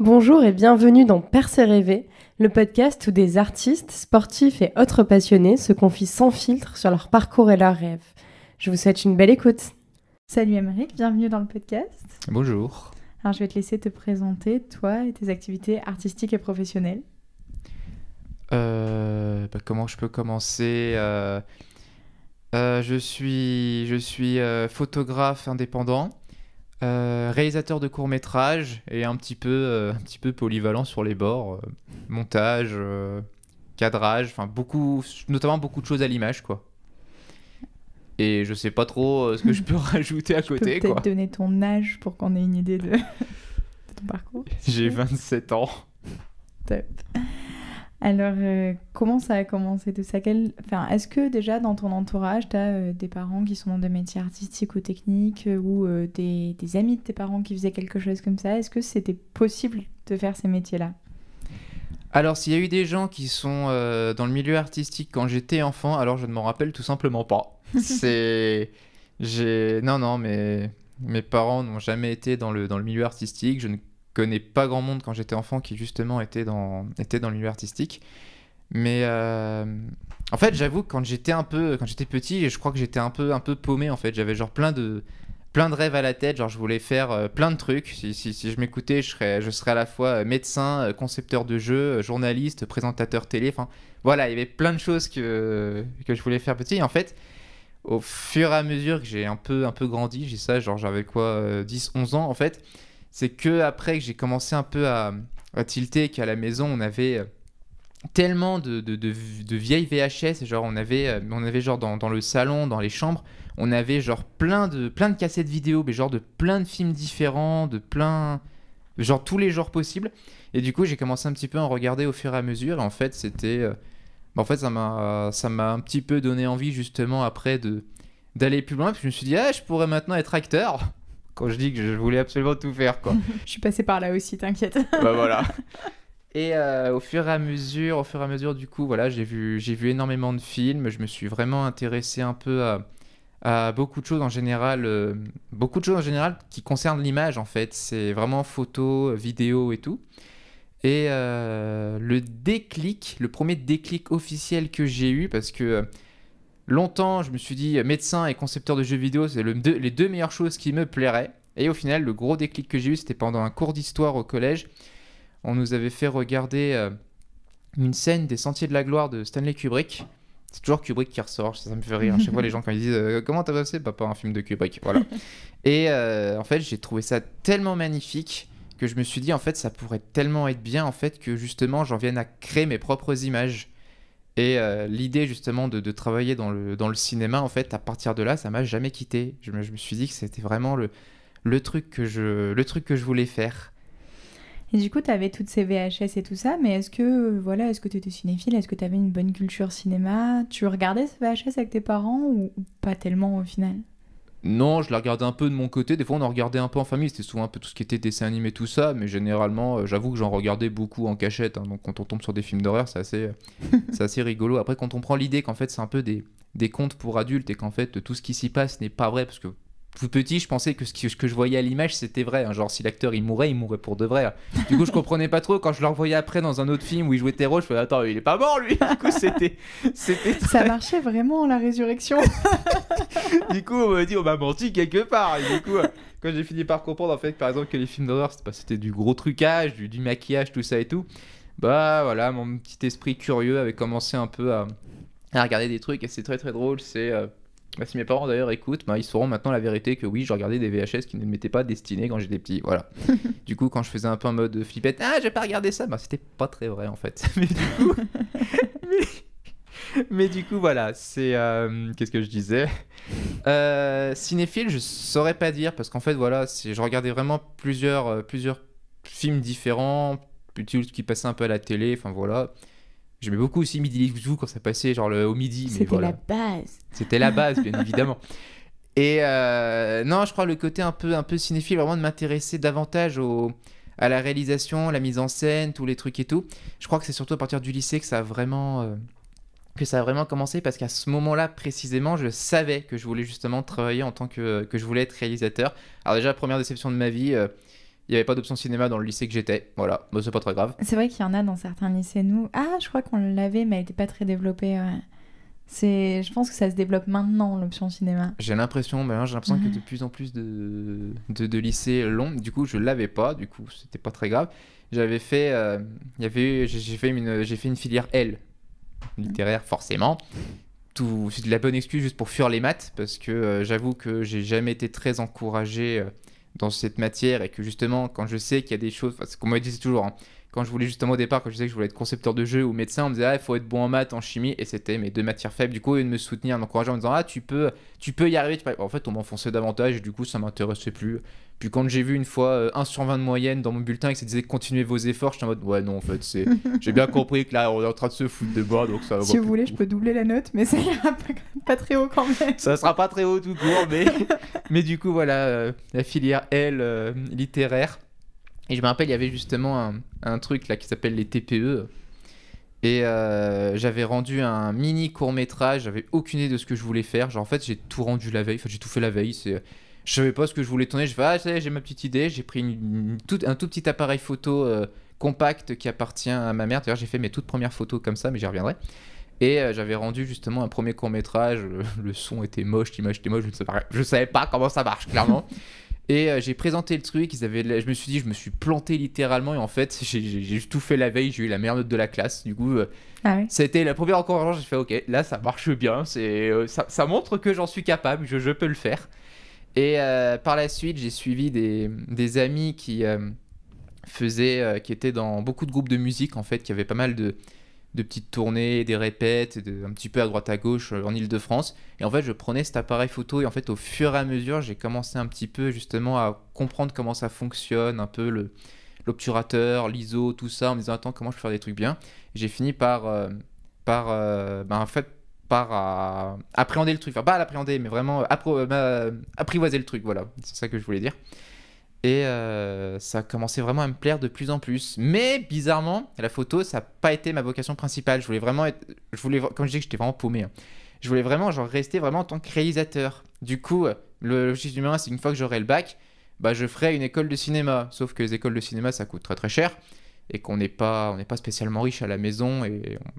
Bonjour et bienvenue dans Percer rêver, le podcast où des artistes, sportifs et autres passionnés se confient sans filtre sur leur parcours et leurs rêves. Je vous souhaite une belle écoute. Salut Aymeric, bienvenue dans le podcast. Bonjour. Alors je vais te laisser te présenter, toi et tes activités artistiques et professionnelles. Comment je peux commencer Je suis photographe indépendant, réalisateur de courts-métrages et un petit peu polyvalent sur les bords, montage, cadrage, enfin notamment beaucoup de choses à l'image, quoi. Et je sais pas trop ce que je peux rajouter à côté, Tu peux quoi. peut-être donner ton âge pour qu'on ait une idée de ton parcours. J'ai 27 ans. Top. Alors, comment ça a commencé tout ça? Est-ce que déjà dans ton entourage, tu as des parents qui sont dans des métiers artistiques ou techniques ou des amis de tes parents qui faisaient quelque chose comme ça? Est-ce que c'était possible de faire ces métiers-là? Alors, s'il y a eu des gens qui sont dans le milieu artistique quand j'étais enfant, alors je ne m'en rappelle tout simplement pas. Non, mes parents n'ont jamais été dans le milieu artistique. Je ne connais pas grand monde quand j'étais enfant qui justement était dans le milieu artistique. Mais en fait, j'avoue que quand j'étais petit, je crois que j'étais un peu paumé en fait. J'avais genre plein de rêves à la tête, genre je voulais faire plein de trucs. Si je m'écoutais, je serais à la fois médecin, concepteur de jeux, journaliste, présentateur télé. Enfin, voilà, il y avait plein de choses que je voulais faire petit. Et en fait, au fur et à mesure que j'ai un peu grandi, j'ai ça, genre j'avais 10-11 ans en fait, c'est que après que j'ai commencé un peu à tilter, qu'à la maison on avait tellement de vieilles VHS, genre on avait genre dans le salon, dans les chambres, on avait genre plein de cassettes vidéo, mais genre de plein de films différents, genre tous les genres possibles. Et du coup, j'ai commencé un petit peu à en regarder au fur et à mesure. Et en fait, ça m'a un petit peu donné envie justement après d'aller plus loin. Puis je me suis dit, je pourrais maintenant être acteur. Quand je dis que je voulais absolument tout faire, quoi. Je suis passée par là aussi, t'inquiète. Bah voilà. Et au fur et à mesure, du coup, voilà, j'ai vu énormément de films. Je me suis vraiment intéressé un peu à beaucoup de choses en général, qui concernent l'image en fait. C'est vraiment photo, vidéo et tout. Et le premier déclic officiel que j'ai eu, parce que longtemps je me suis dit médecin et concepteur de jeux vidéo, c'est les deux meilleures choses qui me plairaient. Et au final, le gros déclic que j'ai eu, c'était pendant un cours d'histoire au collège. On nous avait fait regarder une scène des Sentiers de la Gloire de Stanley Kubrick. C'est toujours Kubrick qui ressort, ça me fait rire. Chaque fois, les gens, quand ils disent comment t'as passé, pas un film de Kubrick. Voilà. Et en fait, j'ai trouvé ça tellement magnifique que je me suis dit, en fait, ça pourrait tellement être bien, en fait, que justement, j'en vienne à créer mes propres images. Et l'idée, justement, de travailler dans le cinéma, en fait, à partir de là, ça m'a jamais quitté. Je me suis dit que c'était vraiment le truc que je voulais faire. Et du coup, tu avais toutes ces VHS et tout ça, mais est-ce que tu étais cinéphile? Est-ce que tu avais une bonne culture cinéma? Tu regardais ces VHS avec tes parents ou pas tellement au final? Non, je la regardais un peu de mon côté. Des fois, on en regardait un peu en famille. C'était souvent un peu tout ce qui était dessin animé, tout ça. Mais généralement, j'avoue que j'en regardais beaucoup en cachette. Donc, quand on tombe sur des films d'horreur, c'est assez rigolo. Après, quand on prend l'idée qu'en fait, c'est un peu des contes pour adultes et qu'en fait, tout ce qui s'y passe n'est pas vrai, parce que tout petit, je pensais que ce que je voyais à l'image, c'était vrai. Genre, si l'acteur il mourait pour de vrai. Du coup, je comprenais pas trop. Quand je le revoyais après dans un autre film où il jouait Terreau, je faisais attends, il est pas mort lui. Du coup, c'était Ça marchait vraiment la résurrection. Du coup, on m'a dit on m'a menti quelque part. Et du coup, quand j'ai fini par comprendre en fait, par exemple, que les films d'horreur, c'était du gros trucage, du maquillage, tout ça et tout. Bah voilà, mon petit esprit curieux avait commencé un peu à regarder des trucs et c'est très très drôle. Si mes parents d'ailleurs écoutent, ils sauront maintenant la vérité que oui, je regardais des VHS qui ne m'étaient pas destinés quand j'étais petit. Voilà. Du coup, quand je faisais un peu en mode flippette, j'ai pas regardé ça, c'était pas très vrai en fait. Mais du coup, voilà, c'est... qu'est-ce que je disais cinéphile, je saurais pas dire, parce qu'en fait, voilà, je regardais vraiment plusieurs films différents, plutôt qui passaient un peu à la télé, enfin voilà. J'aimais beaucoup aussi Midi les Zouzous quand ça passait genre au midi. C'était voilà. la base. C'était la base, bien évidemment. Et non, je crois le côté un peu cinéphile, vraiment de m'intéresser davantage à la réalisation, la mise en scène, tous les trucs et tout. Je crois que c'est surtout à partir du lycée que ça a vraiment commencé, parce qu'à ce moment-là précisément, je savais que je voulais justement travailler en tant que je voulais être réalisateur. Alors déjà, première déception de ma vie, Il n'y avait pas d'option cinéma dans le lycée que j'étais. Voilà, bah, c'est pas très grave. C'est vrai qu'il y en a dans certains lycées, nous. Ah, je crois qu'on l'avait, mais elle n'était pas très développée. Ouais. Je pense que ça se développe maintenant, l'option cinéma. J'ai l'impression que de plus en plus de lycées l'ont. Du coup, je l'avais pas. Du coup, c'était pas très grave. J'avais fait, j'ai fait une filière L, littéraire forcément. C'est de la bonne excuse juste pour fuir les maths, parce que j'avoue que j'ai jamais été très encouragé dans cette matière, et que justement, quand je sais qu'il y a des choses, c'est qu'on me disait toujours, hein, quand je voulais justement au départ, quand je disais que je voulais être concepteur de jeux ou médecin, on me disait il faut être bon en maths, en chimie, et c'était mes 2 matières faibles. Du coup, au lieu de me soutenir, m'encourager en me disant tu peux y arriver. En fait, on m'enfonçait davantage, et du coup, ça m'intéressait plus. Puis quand j'ai vu une fois 1 sur 20 de moyenne dans mon bulletin et que ça disait continuez vos efforts, j'étais en mode ouais, non, en fait, j'ai bien compris que là, on est en train de se foutre de moi, donc ça va. Si vous voulez, je peux doubler la note, mais ça ira pas très haut quand même. Ça sera pas très haut tout court, mais du coup, voilà, la filière L littéraire. Et je me rappelle, il y avait justement un truc là qui s'appelle les TPE. Et j'avais rendu un mini court-métrage, j'avais aucune idée de ce que je voulais faire. Genre, en fait, j'ai tout rendu la veille, j'ai tout fait la veille. Je savais pas ce que je voulais tourner. Je fais ça y est, j'ai ma petite idée. J'ai pris un tout petit appareil photo compact qui appartient à ma mère. D'ailleurs, j'ai fait mes toutes premières photos comme ça, mais j'y reviendrai. Et j'avais rendu justement un premier court-métrage. Le son était moche, l'image était moche, je savais pas comment ça marche, clairement. Et j'ai présenté le truc, je me suis dit, je me suis planté littéralement, et en fait, j'ai tout fait la veille, j'ai eu la meilleure note de la classe. Du coup, ça a été la première encouragement, j'ai fait, ok, là ça marche bien, ça montre que j'en suis capable, je peux le faire. Et par la suite, j'ai suivi des amis qui étaient dans beaucoup de groupes de musique, en fait, qui avaient pas mal de petites tournées, des répètes, un petit peu à droite à gauche en Ile-de-France. Et en fait, je prenais cet appareil photo, et en fait, au fur et à mesure, j'ai commencé un petit peu justement à comprendre comment ça fonctionne, un peu l'obturateur, l'ISO, tout ça, en me disant attends, comment je peux faire des trucs bien. Et j'ai fini par appréhender le truc. Enfin, pas l'appréhender, mais vraiment apprivoiser le truc, voilà. C'est ça que je voulais dire. Et ça a commencé vraiment à me plaire de plus en plus. Mais bizarrement, la photo, ça n'a pas été ma vocation principale. Je voulais vraiment comme je dis que j'étais vraiment paumé, hein. Je voulais vraiment rester vraiment en tant que réalisateur. Du coup, l'objectif numéro 1, c'est qu'une fois que j'aurai le bac, je ferai une école de cinéma. Sauf que les écoles de cinéma, ça coûte très très cher. Et qu'on n'est pas spécialement riche à la maison. Et on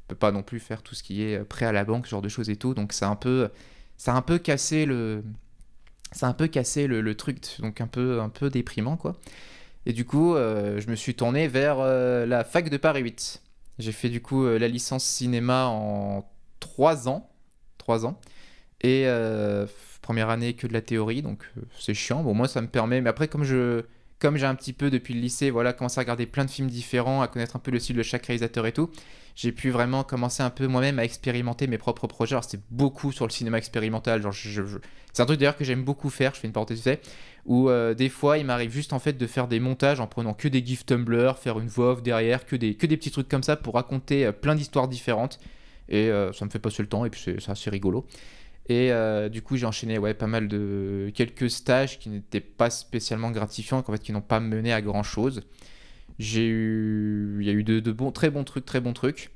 peut pas non plus faire tout ce qui est prêt à la banque, ce genre de choses et tout. Donc ça a un peu cassé le truc, donc un peu déprimant, quoi. Et du coup, je me suis tourné vers la fac de Paris 8. J'ai fait du coup la licence cinéma en 3 ans. Et première année que de la théorie, donc c'est chiant. Bon, moi, ça me permet... Mais après, comme j'ai un petit peu, depuis le lycée, voilà, commencé à regarder plein de films différents, à connaître un peu le style de chaque réalisateur et tout, j'ai pu vraiment commencer un peu moi-même à expérimenter mes propres projets. Alors, c'était beaucoup sur le cinéma expérimental. Genre, c'est un truc d'ailleurs que j'aime beaucoup faire, je fais une parenthèse, où des fois, il m'arrive juste en fait de faire des montages en prenant que des gifs Tumblr, faire une voix off derrière, que des petits trucs comme ça pour raconter plein d'histoires différentes. Et ça me fait passer le temps, et puis c'est assez rigolo. Et du coup, j'ai enchaîné pas mal de quelques stages qui n'étaient pas spécialement gratifiants, en fait, qui n'ont pas mené à grand chose. Il y a eu de très bons trucs.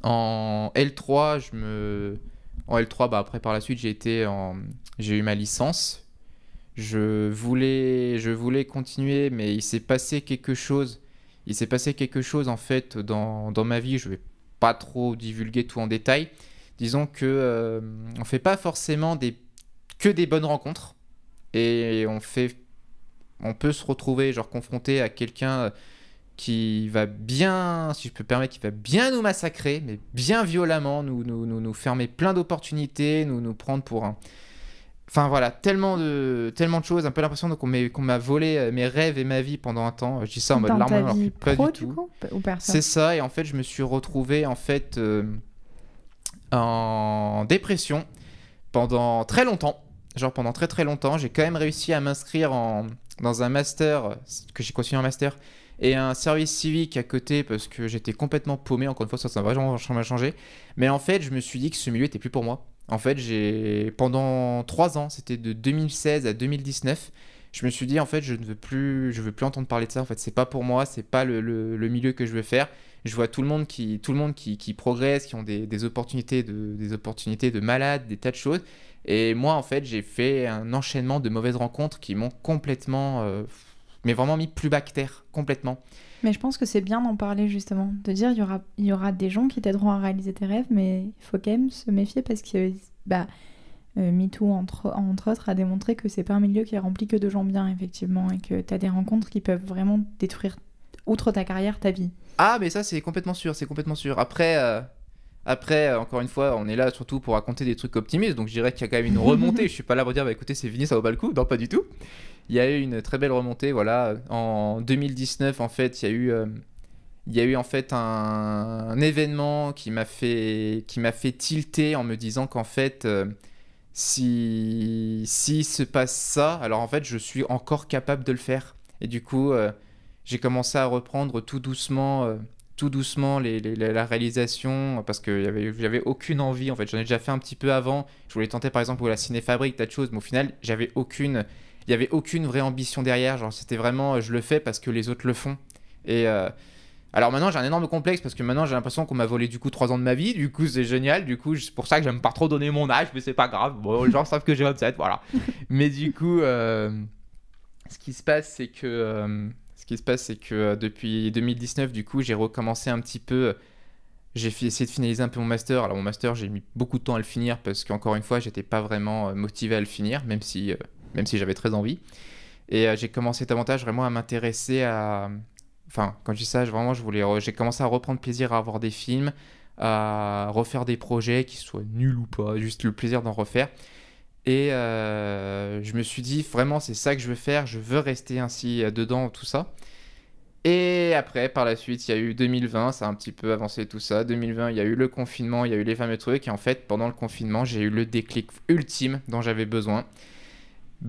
En L3, après par la suite, j'ai eu ma licence. Je voulais continuer, mais il s'est passé quelque chose. En fait dans ma vie. Je vais pas trop divulguer tout en détail. Disons que on fait pas forcément que des bonnes rencontres, et on peut se retrouver confronté à quelqu'un qui va bien, si je peux me permettre, qui va bien nous massacrer, mais bien violemment, nous fermer plein d'opportunités, nous prendre pour un... Enfin voilà, tellement de choses, un peu l'impression qu'on m'a volé mes rêves et ma vie pendant un temps. Je dis ça en mode larmoyant, alors que pas pro, du tout. Coup, ou perso? C'est ça, et en fait je me suis retrouvé en fait en dépression pendant très longtemps. Pendant très très longtemps, j'ai quand même réussi à m'inscrire dans un master, que j'ai continué en master, et un service civique à côté, parce que j'étais complètement paumé. Encore une fois, ça m'a vraiment changé. Mais en fait, je me suis dit que ce milieu était plus pour moi. En fait, pendant 3 ans, c'était de 2016 à 2019, je me suis dit, en fait, je veux plus entendre parler de ça. En fait, c'est pas pour moi, c'est pas le milieu que je veux faire. Je vois tout le monde qui progresse, qui ont des opportunités de malades, des tas de choses. Et moi, en fait, j'ai fait un enchaînement de mauvaises rencontres qui m'ont complètement mais vraiment mis plus bas que terre, complètement. Mais je pense que c'est bien d'en parler justement, de dire il y aura des gens qui t'aideront à réaliser tes rêves, mais il faut quand même se méfier parce que MeToo, entre autres, a démontré que c'est pas un milieu qui est rempli que de gens bien, effectivement, et que t'as des rencontres qui peuvent vraiment détruire, outre ta carrière, ta vie. Ah, mais ça, c'est complètement sûr, c'est complètement sûr. Après, encore une fois, on est là surtout pour raconter des trucs optimistes, donc je dirais qu'il y a quand même une remontée. Je suis pas là pour dire, bah écoutez, c'est fini, ça vaut pas le coup. Non, pas du tout. Il y a eu une très belle remontée, voilà. En 2019, en fait, il y a eu en fait un événement qui m'a fait tilter en me disant qu'en fait, si se passe ça, alors en fait, je suis encore capable de le faire. Et du coup, j'ai commencé à reprendre tout doucement la réalisation parce que j'avais aucune envie. En fait, j'en ai déjà fait un petit peu avant. Je voulais tenter par exemple la Cinéfabrique, tas de choses, mais au final, il y avait aucune vraie ambition derrière. Genre, c'était vraiment, je le fais parce que les autres le font. Et alors maintenant, j'ai un énorme complexe parce que maintenant, j'ai l'impression qu'on m'a volé du coup 3 ans de ma vie. Du coup, c'est génial. Du coup, c'est pour ça que j'aime pas trop donner mon âge, mais c'est pas grave. Bon, les gens savent que j'ai 27, voilà. Mais du coup, ce qui se passe, c'est que depuis 2019, du coup, j'ai recommencé un petit peu. Essayé de finaliser un peu mon master. Alors, mon master, j'ai mis beaucoup de temps à le finir parce qu'encore une fois, j'étais pas vraiment motivé à le finir, même si j'avais très envie. Et j'ai commencé davantage vraiment à m'intéresser à. Enfin, quand je dis ça, j'ai commencé à reprendre plaisir à voir des films, à refaire des projets, qu'ils soient nuls ou pas, juste le plaisir d'en refaire. Et je me suis dit, vraiment, c'est ça que je veux faire, je veux rester ainsi dedans, tout ça. Et après, par la suite, il y a eu 2020, ça a un petit peu avancé tout ça. 2020, il y a eu le confinement, il y a eu les fameux trucs. Et en fait, pendant le confinement, j'ai eu le déclic ultime dont j'avais besoin.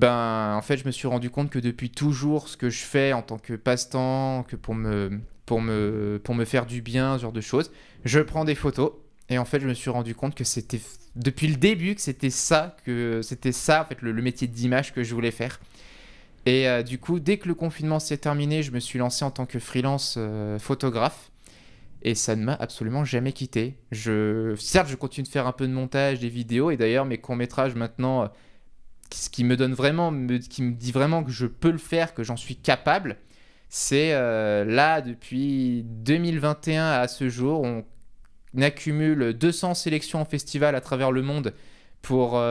En fait, je me suis rendu compte que depuis toujours, ce que je fais en tant que passe-temps, que pour me faire du bien, ce genre de choses, je prends des photos. Et en fait, je me suis rendu compte que c'était depuis le début que c'était ça, en fait, le métier d'image que je voulais faire. Et du coup, dès que le confinement s'est terminé, je me suis lancé en tant que freelance photographe. Et ça ne m'a absolument jamais quitté. Certes, je continue de faire un peu de montage, des vidéos. Et d'ailleurs, mes courts-métrages maintenant, ce qui me qui me dit vraiment que je peux le faire, que j'en suis capable, c'est là, depuis 2021 à ce jour, on accumule 200 sélections en festival à travers le monde pour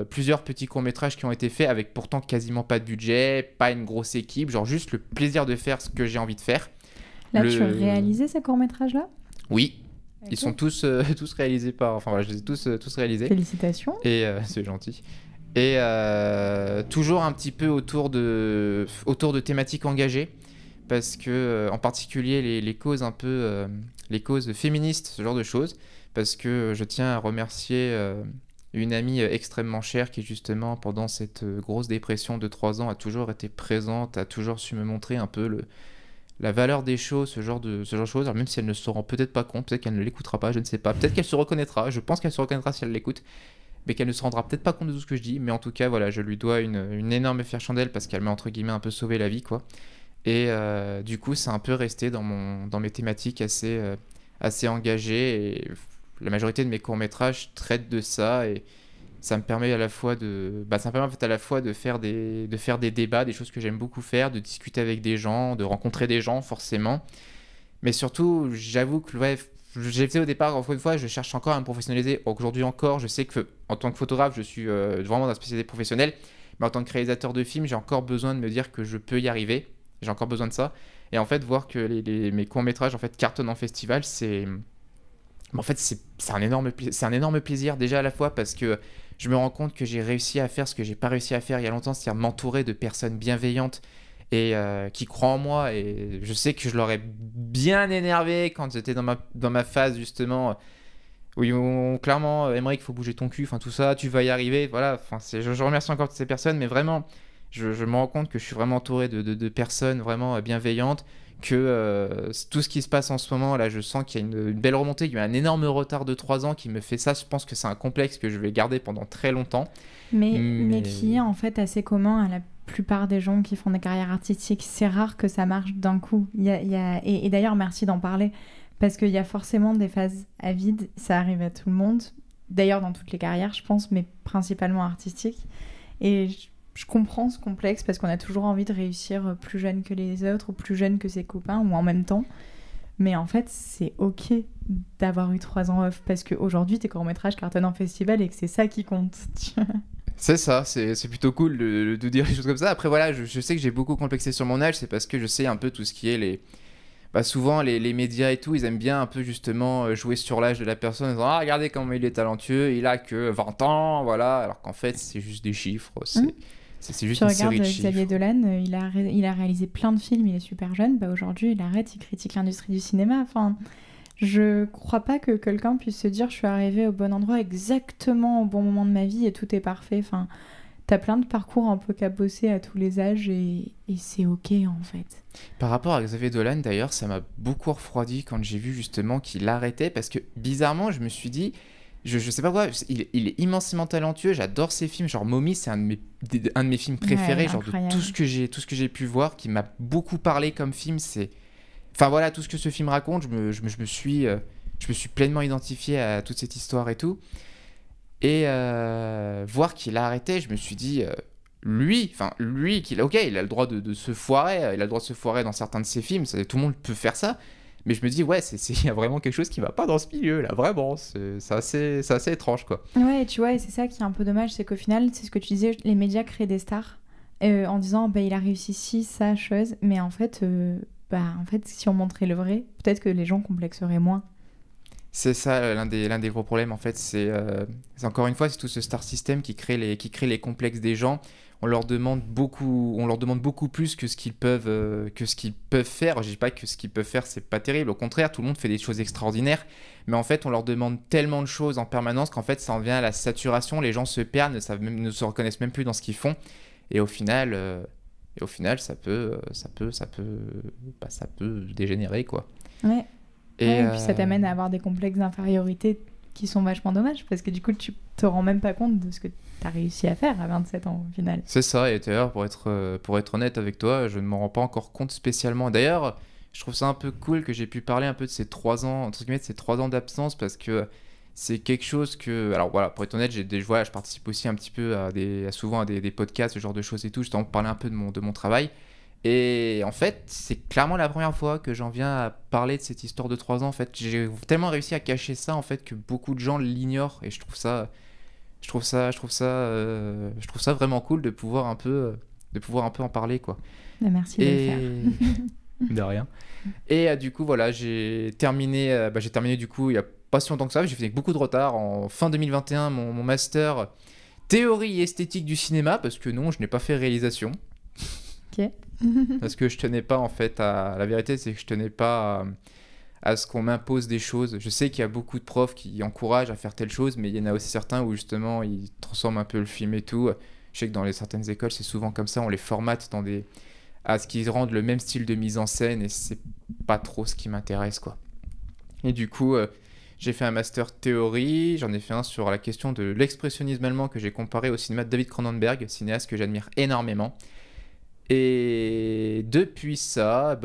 plusieurs petits courts-métrages qui ont été faits avec pourtant quasiment pas de budget, pas une grosse équipe, genre juste le plaisir de faire ce que j'ai envie de faire. Là, tu as réalisé ces courts-métrages-là ? Oui, ils sont tous réalisés par... Enfin voilà, je les ai tous réalisés. Félicitations. Et c'est gentil. Et toujours un petit peu autour de thématiques engagées, parce que en particulier les causes un peu les causes féministes, ce genre de choses, parce que je tiens à remercier une amie extrêmement chère qui justement pendant cette grosse dépression de 3 ans a toujours été présente, a toujours su me montrer un peu la valeur des choses, ce genre de choses. Alors même si elle ne se rend peut-être pas compte, peut-être qu'elle ne l'écoutera pas, je ne sais pas, peut-être qu'elle se reconnaîtra, je pense qu'elle se reconnaîtra si elle l'écoute, mais qu'elle ne se rendra peut-être pas compte de tout ce que je dis, mais en tout cas voilà, je lui dois une énorme fière chandelle parce qu'elle m'a entre guillemets un peu sauvé la vie, quoi. Et du coup c'est un peu resté dans mes thématiques assez engagées, et la majorité de mes courts-métrages traitent de ça, et ça me permet à la fois de faire des débats, des choses que j'aime beaucoup faire, de discuter avec des gens, de rencontrer des gens forcément, mais surtout j'avoue que j'ai fait au départ, encore une fois, je cherche encore à me professionnaliser. Aujourd'hui encore, je sais que en tant que photographe, je suis vraiment dans la spécialité professionnelle, mais en tant que réalisateur de films, j'ai encore besoin de me dire que je peux y arriver. J'ai encore besoin de ça. Et en fait, voir que mes courts-métrages en fait cartonnent en festival, c'est un énorme plaisir déjà à la fois parce que je me rends compte que j'ai réussi à faire ce que j'ai pas réussi à faire il y a longtemps, c'est-à-dire m'entourer de personnes bienveillantes et qui croient en moi. Et je sais que je l'aurais bien énervé quand j'étais dans ma phase justement où ils m'ont clairement Aymeric, il faut bouger ton cul, enfin tout ça, tu vas y arriver, voilà. Enfin, je remercie encore toutes ces personnes, mais vraiment je me rends compte que je suis vraiment entouré de personnes vraiment bienveillantes, que tout ce qui se passe en ce moment là, je sens qu'il y a une belle remontée, il y a eu un énorme retard de 3 ans qui me fait ça. Je pense que c'est un complexe que je vais garder pendant très longtemps, mais qui est en fait assez commun à la plupart des gens qui font des carrières artistiques. C'est rare que ça marche d'un coup. Et d'ailleurs merci d'en parler parce qu'il y a forcément des phases à vide, ça arrive à tout le monde, d'ailleurs dans toutes les carrières je pense, mais principalement artistiques. Et je comprends ce complexe parce qu'on a toujours envie de réussir plus jeune que les autres ou plus jeune que ses copains ou en même temps. Mais en fait, c'est ok d'avoir eu 3 ans off parce qu'aujourd'hui, tes courts-métrages cartonnent en festival et que c'est ça qui compte. C'est ça, c'est plutôt cool de dire les choses comme ça. Après, voilà, je sais que j'ai beaucoup complexé sur mon âge, c'est parce que je sais un peu tout ce qui est les... Bah, souvent, les médias et tout, ils aiment bien un peu justement jouer sur l'âge de la personne en disant « Ah, regardez comment il est talentueux, il a que 20 ans, voilà. » Alors qu'en fait, c'est juste des chiffres, c'est juste Tu une regardes série de chiffres. Xavier Dolan, il a réalisé plein de films, il est super jeune. Bah, aujourd'hui, il arrête, il critique l'industrie du cinéma. Enfin, je crois pas que quelqu'un puisse se dire « Je suis arrivé au bon endroit exactement au bon moment de ma vie et tout est parfait. » Enfin, t'as plein de parcours un peu cabossés à tous les âges et c'est ok en fait. Par rapport à Xavier Dolan, d'ailleurs, ça m'a beaucoup refroidi quand j'ai vu justement qu'il arrêtait parce que bizarrement, je me suis dit, je sais pas quoi, il est immensément talentueux, j'adore ses films, genre Mommy, c'est un de mes films préférés, Ouais, genre de incroyable. tout ce que j'ai pu voir, qui m'a beaucoup parlé comme film, c'est... Enfin voilà, tout ce que ce film raconte, je me suis pleinement identifié à toute cette histoire et tout. Et voir qu'il a arrêté, je me suis dit, lui, ok, il a le droit de se foirer, il a le droit de se foirer dans certains de ses films, tout le monde peut faire ça, mais je me dis, ouais, il y a vraiment quelque chose qui va pas dans ce milieu, là, vraiment, c'est assez étrange, quoi. Ouais, tu vois, et c'est ça qui est un peu dommage, c'est qu'au final, c'est ce que tu disais, les médias créent des stars en disant, bah, il a réussi ci, ça, chose, mais en fait, si on montrait le vrai, peut-être que les gens complexeraient moins. C'est ça l'un des gros problèmes en fait, c'est encore une fois c'est tout ce star system qui crée les complexes des gens. On leur demande beaucoup plus que ce qu'ils peuvent faire. Je dis pas que ce qu'ils peuvent faire c'est pas terrible, au contraire tout le monde fait des choses extraordinaires, mais en fait on leur demande tellement de choses en permanence qu'en fait ça en vient à la saturation. Les gens se perdent, ne se reconnaissent même plus dans ce qu'ils font, et au final ça peut dégénérer quoi. Ouais. Et, Ouais, et puis ça t'amène à avoir des complexes d'infériorité qui sont vachement dommages parce que du coup tu te rends même pas compte de ce que t'as réussi à faire à 27 ans au final. C'est ça, et d'ailleurs pour être honnête avec toi, je ne m'en rends pas encore compte spécialement. D'ailleurs, je trouve ça un peu cool que j'ai pu parler un peu de ces 3 ans, entre guillemets, de ces 3 ans d'absence parce que c'est quelque chose que... Alors voilà, pour être honnête, je participe aussi un petit peu souvent à des podcasts, ce genre de choses et tout, justement pour parler un peu de mon travail. Et en fait, c'est clairement la première fois que j'en viens à parler de cette histoire de 3 ans. En fait, j'ai tellement réussi à cacher ça en fait que beaucoup de gens l'ignorent et je trouve ça vraiment cool de pouvoir un peu en parler quoi. Bah, merci de le faire. De rien. Et du coup voilà, j'ai terminé du coup il y a pas si longtemps que ça, j'ai fait avec beaucoup de retard en fin 2021 mon master théorie et esthétique du cinéma parce que non, je n'ai pas fait réalisation. Ok. Parce que je tenais pas en fait la vérité c'est que je tenais pas à ce qu'on m'impose des choses. Je sais qu'il y a beaucoup de profs qui encouragent à faire telle chose, mais il y en a aussi certains où justement ils transforment un peu le film et tout. Je sais que dans certaines écoles c'est souvent comme ça, on les formate à ce qu'ils rendent le même style de mise en scène et c'est pas trop ce qui m'intéresse quoi. Et du coup j'ai fait un master théorie, j'en ai fait un sur la question de l'expressionnisme allemand que j'ai comparé au cinéma de David Cronenberg, cinéaste que j'admire énormément. Et depuis ça,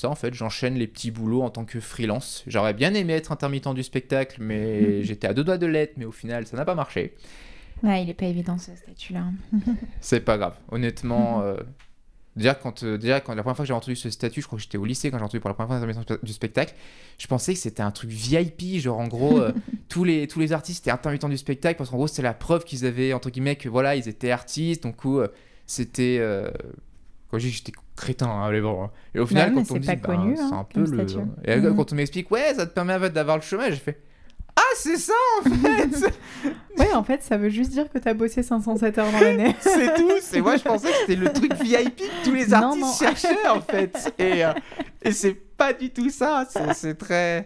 en fait, j'enchaîne les petits boulots en tant que freelance. J'aurais bien aimé être intermittent du spectacle, mais j'étais à 2 doigts de l'être, mais au final, ça n'a pas marché. Ouais, il est pas évident ce statut-là. C'est pas grave. Honnêtement, déjà, quand la première fois que j'ai entendu ce statut, je crois que j'étais au lycée quand j'ai entendu pour la première fois intermittent du spectacle, je pensais que c'était un truc VIP, genre en gros, tous les artistes étaient intermittents du spectacle, parce qu'en gros, c'était la preuve qu'ils avaient, entre guillemets, que voilà, ils étaient artistes, donc c'était... Quand je dis que j'étais crétin, hein, allez voir. Hein. Et au final, Ouais, quand on me dit, connu, c'est un peu comme le. statut. Et quand on m'explique, ouais, ça te permet en fait, d'avoir le chômage, j'ai fait, ah, c'est ça en fait. Ouais, en fait, ça veut juste dire que t'as bossé 507 heures dans l'année. C'est tout. Moi, je pensais que c'était le truc VIP que tous les artistes cherchaient en fait. Et c'est pas du tout ça. C'est très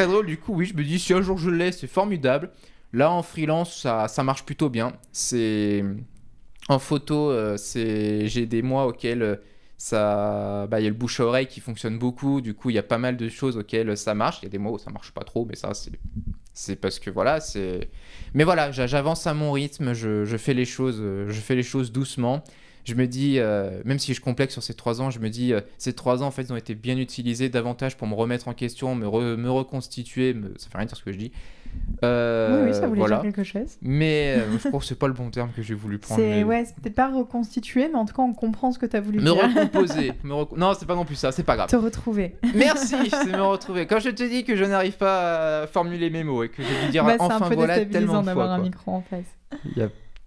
drôle. Du coup, oui, je me dis, si un jour je l'ai, c'est formidable. Là, en freelance, ça marche plutôt bien. En photo, j'ai des mois auxquels il y a le bouche à oreille qui fonctionne beaucoup. Du coup, il y a pas mal de choses auxquelles ça marche. Il y a des mois où ça marche pas trop, mais ça, c'est parce que voilà, c'est. Mais voilà, j'avance à mon rythme. Je fais les choses doucement. Je me dis, même si je complexe sur ces 3 ans, je me dis, ces 3 ans, en fait, ils ont été bien utilisés davantage pour me remettre en question, me reconstituer. Ça fait rien dire ce que je dis. Oui, ça voulait voilà. dire quelque chose. Mais je crois que c'est pas le bon terme que j'ai voulu prendre. C'est peut-être pas reconstituer, mais en tout cas, on comprend ce que tu as voulu Me dire. recomposer. Non, c'est pas non plus ça, c'est pas grave. Te retrouver. Merci, c'est me retrouver. Quand je te dis que je n'arrive pas à formuler mes mots et que j'ai dû dire enfin voilà tellement de fois. C'est un peu déstabilisant d'avoir un quoi. micro en face.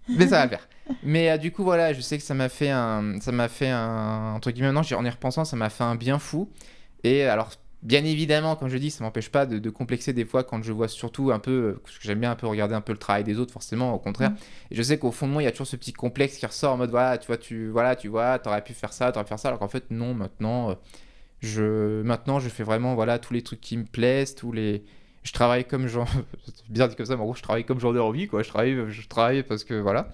Mais ça va le faire. Mais du coup, voilà, je sais que ça m'a fait un entre guillemets, maintenant, en y repensant, ça m'a fait un bien fou. Et alors, bien évidemment, comme je dis, ça m'empêche pas de complexer des fois quand je vois surtout un peu, parce que j'aime bien un peu regarder un peu le travail des autres, forcément, au contraire. Et je sais qu'au fond de moi, il y a toujours ce petit complexe qui ressort en mode, voilà, tu vois, t'aurais pu faire ça, alors qu'en fait, non, maintenant, je fais vraiment, voilà, tous les trucs qui me plaisent, je travaille comme genre, c'est bizarre dit comme ça, mais en gros, je travaille comme j'en ai envie, quoi. Je travaille parce que, voilà.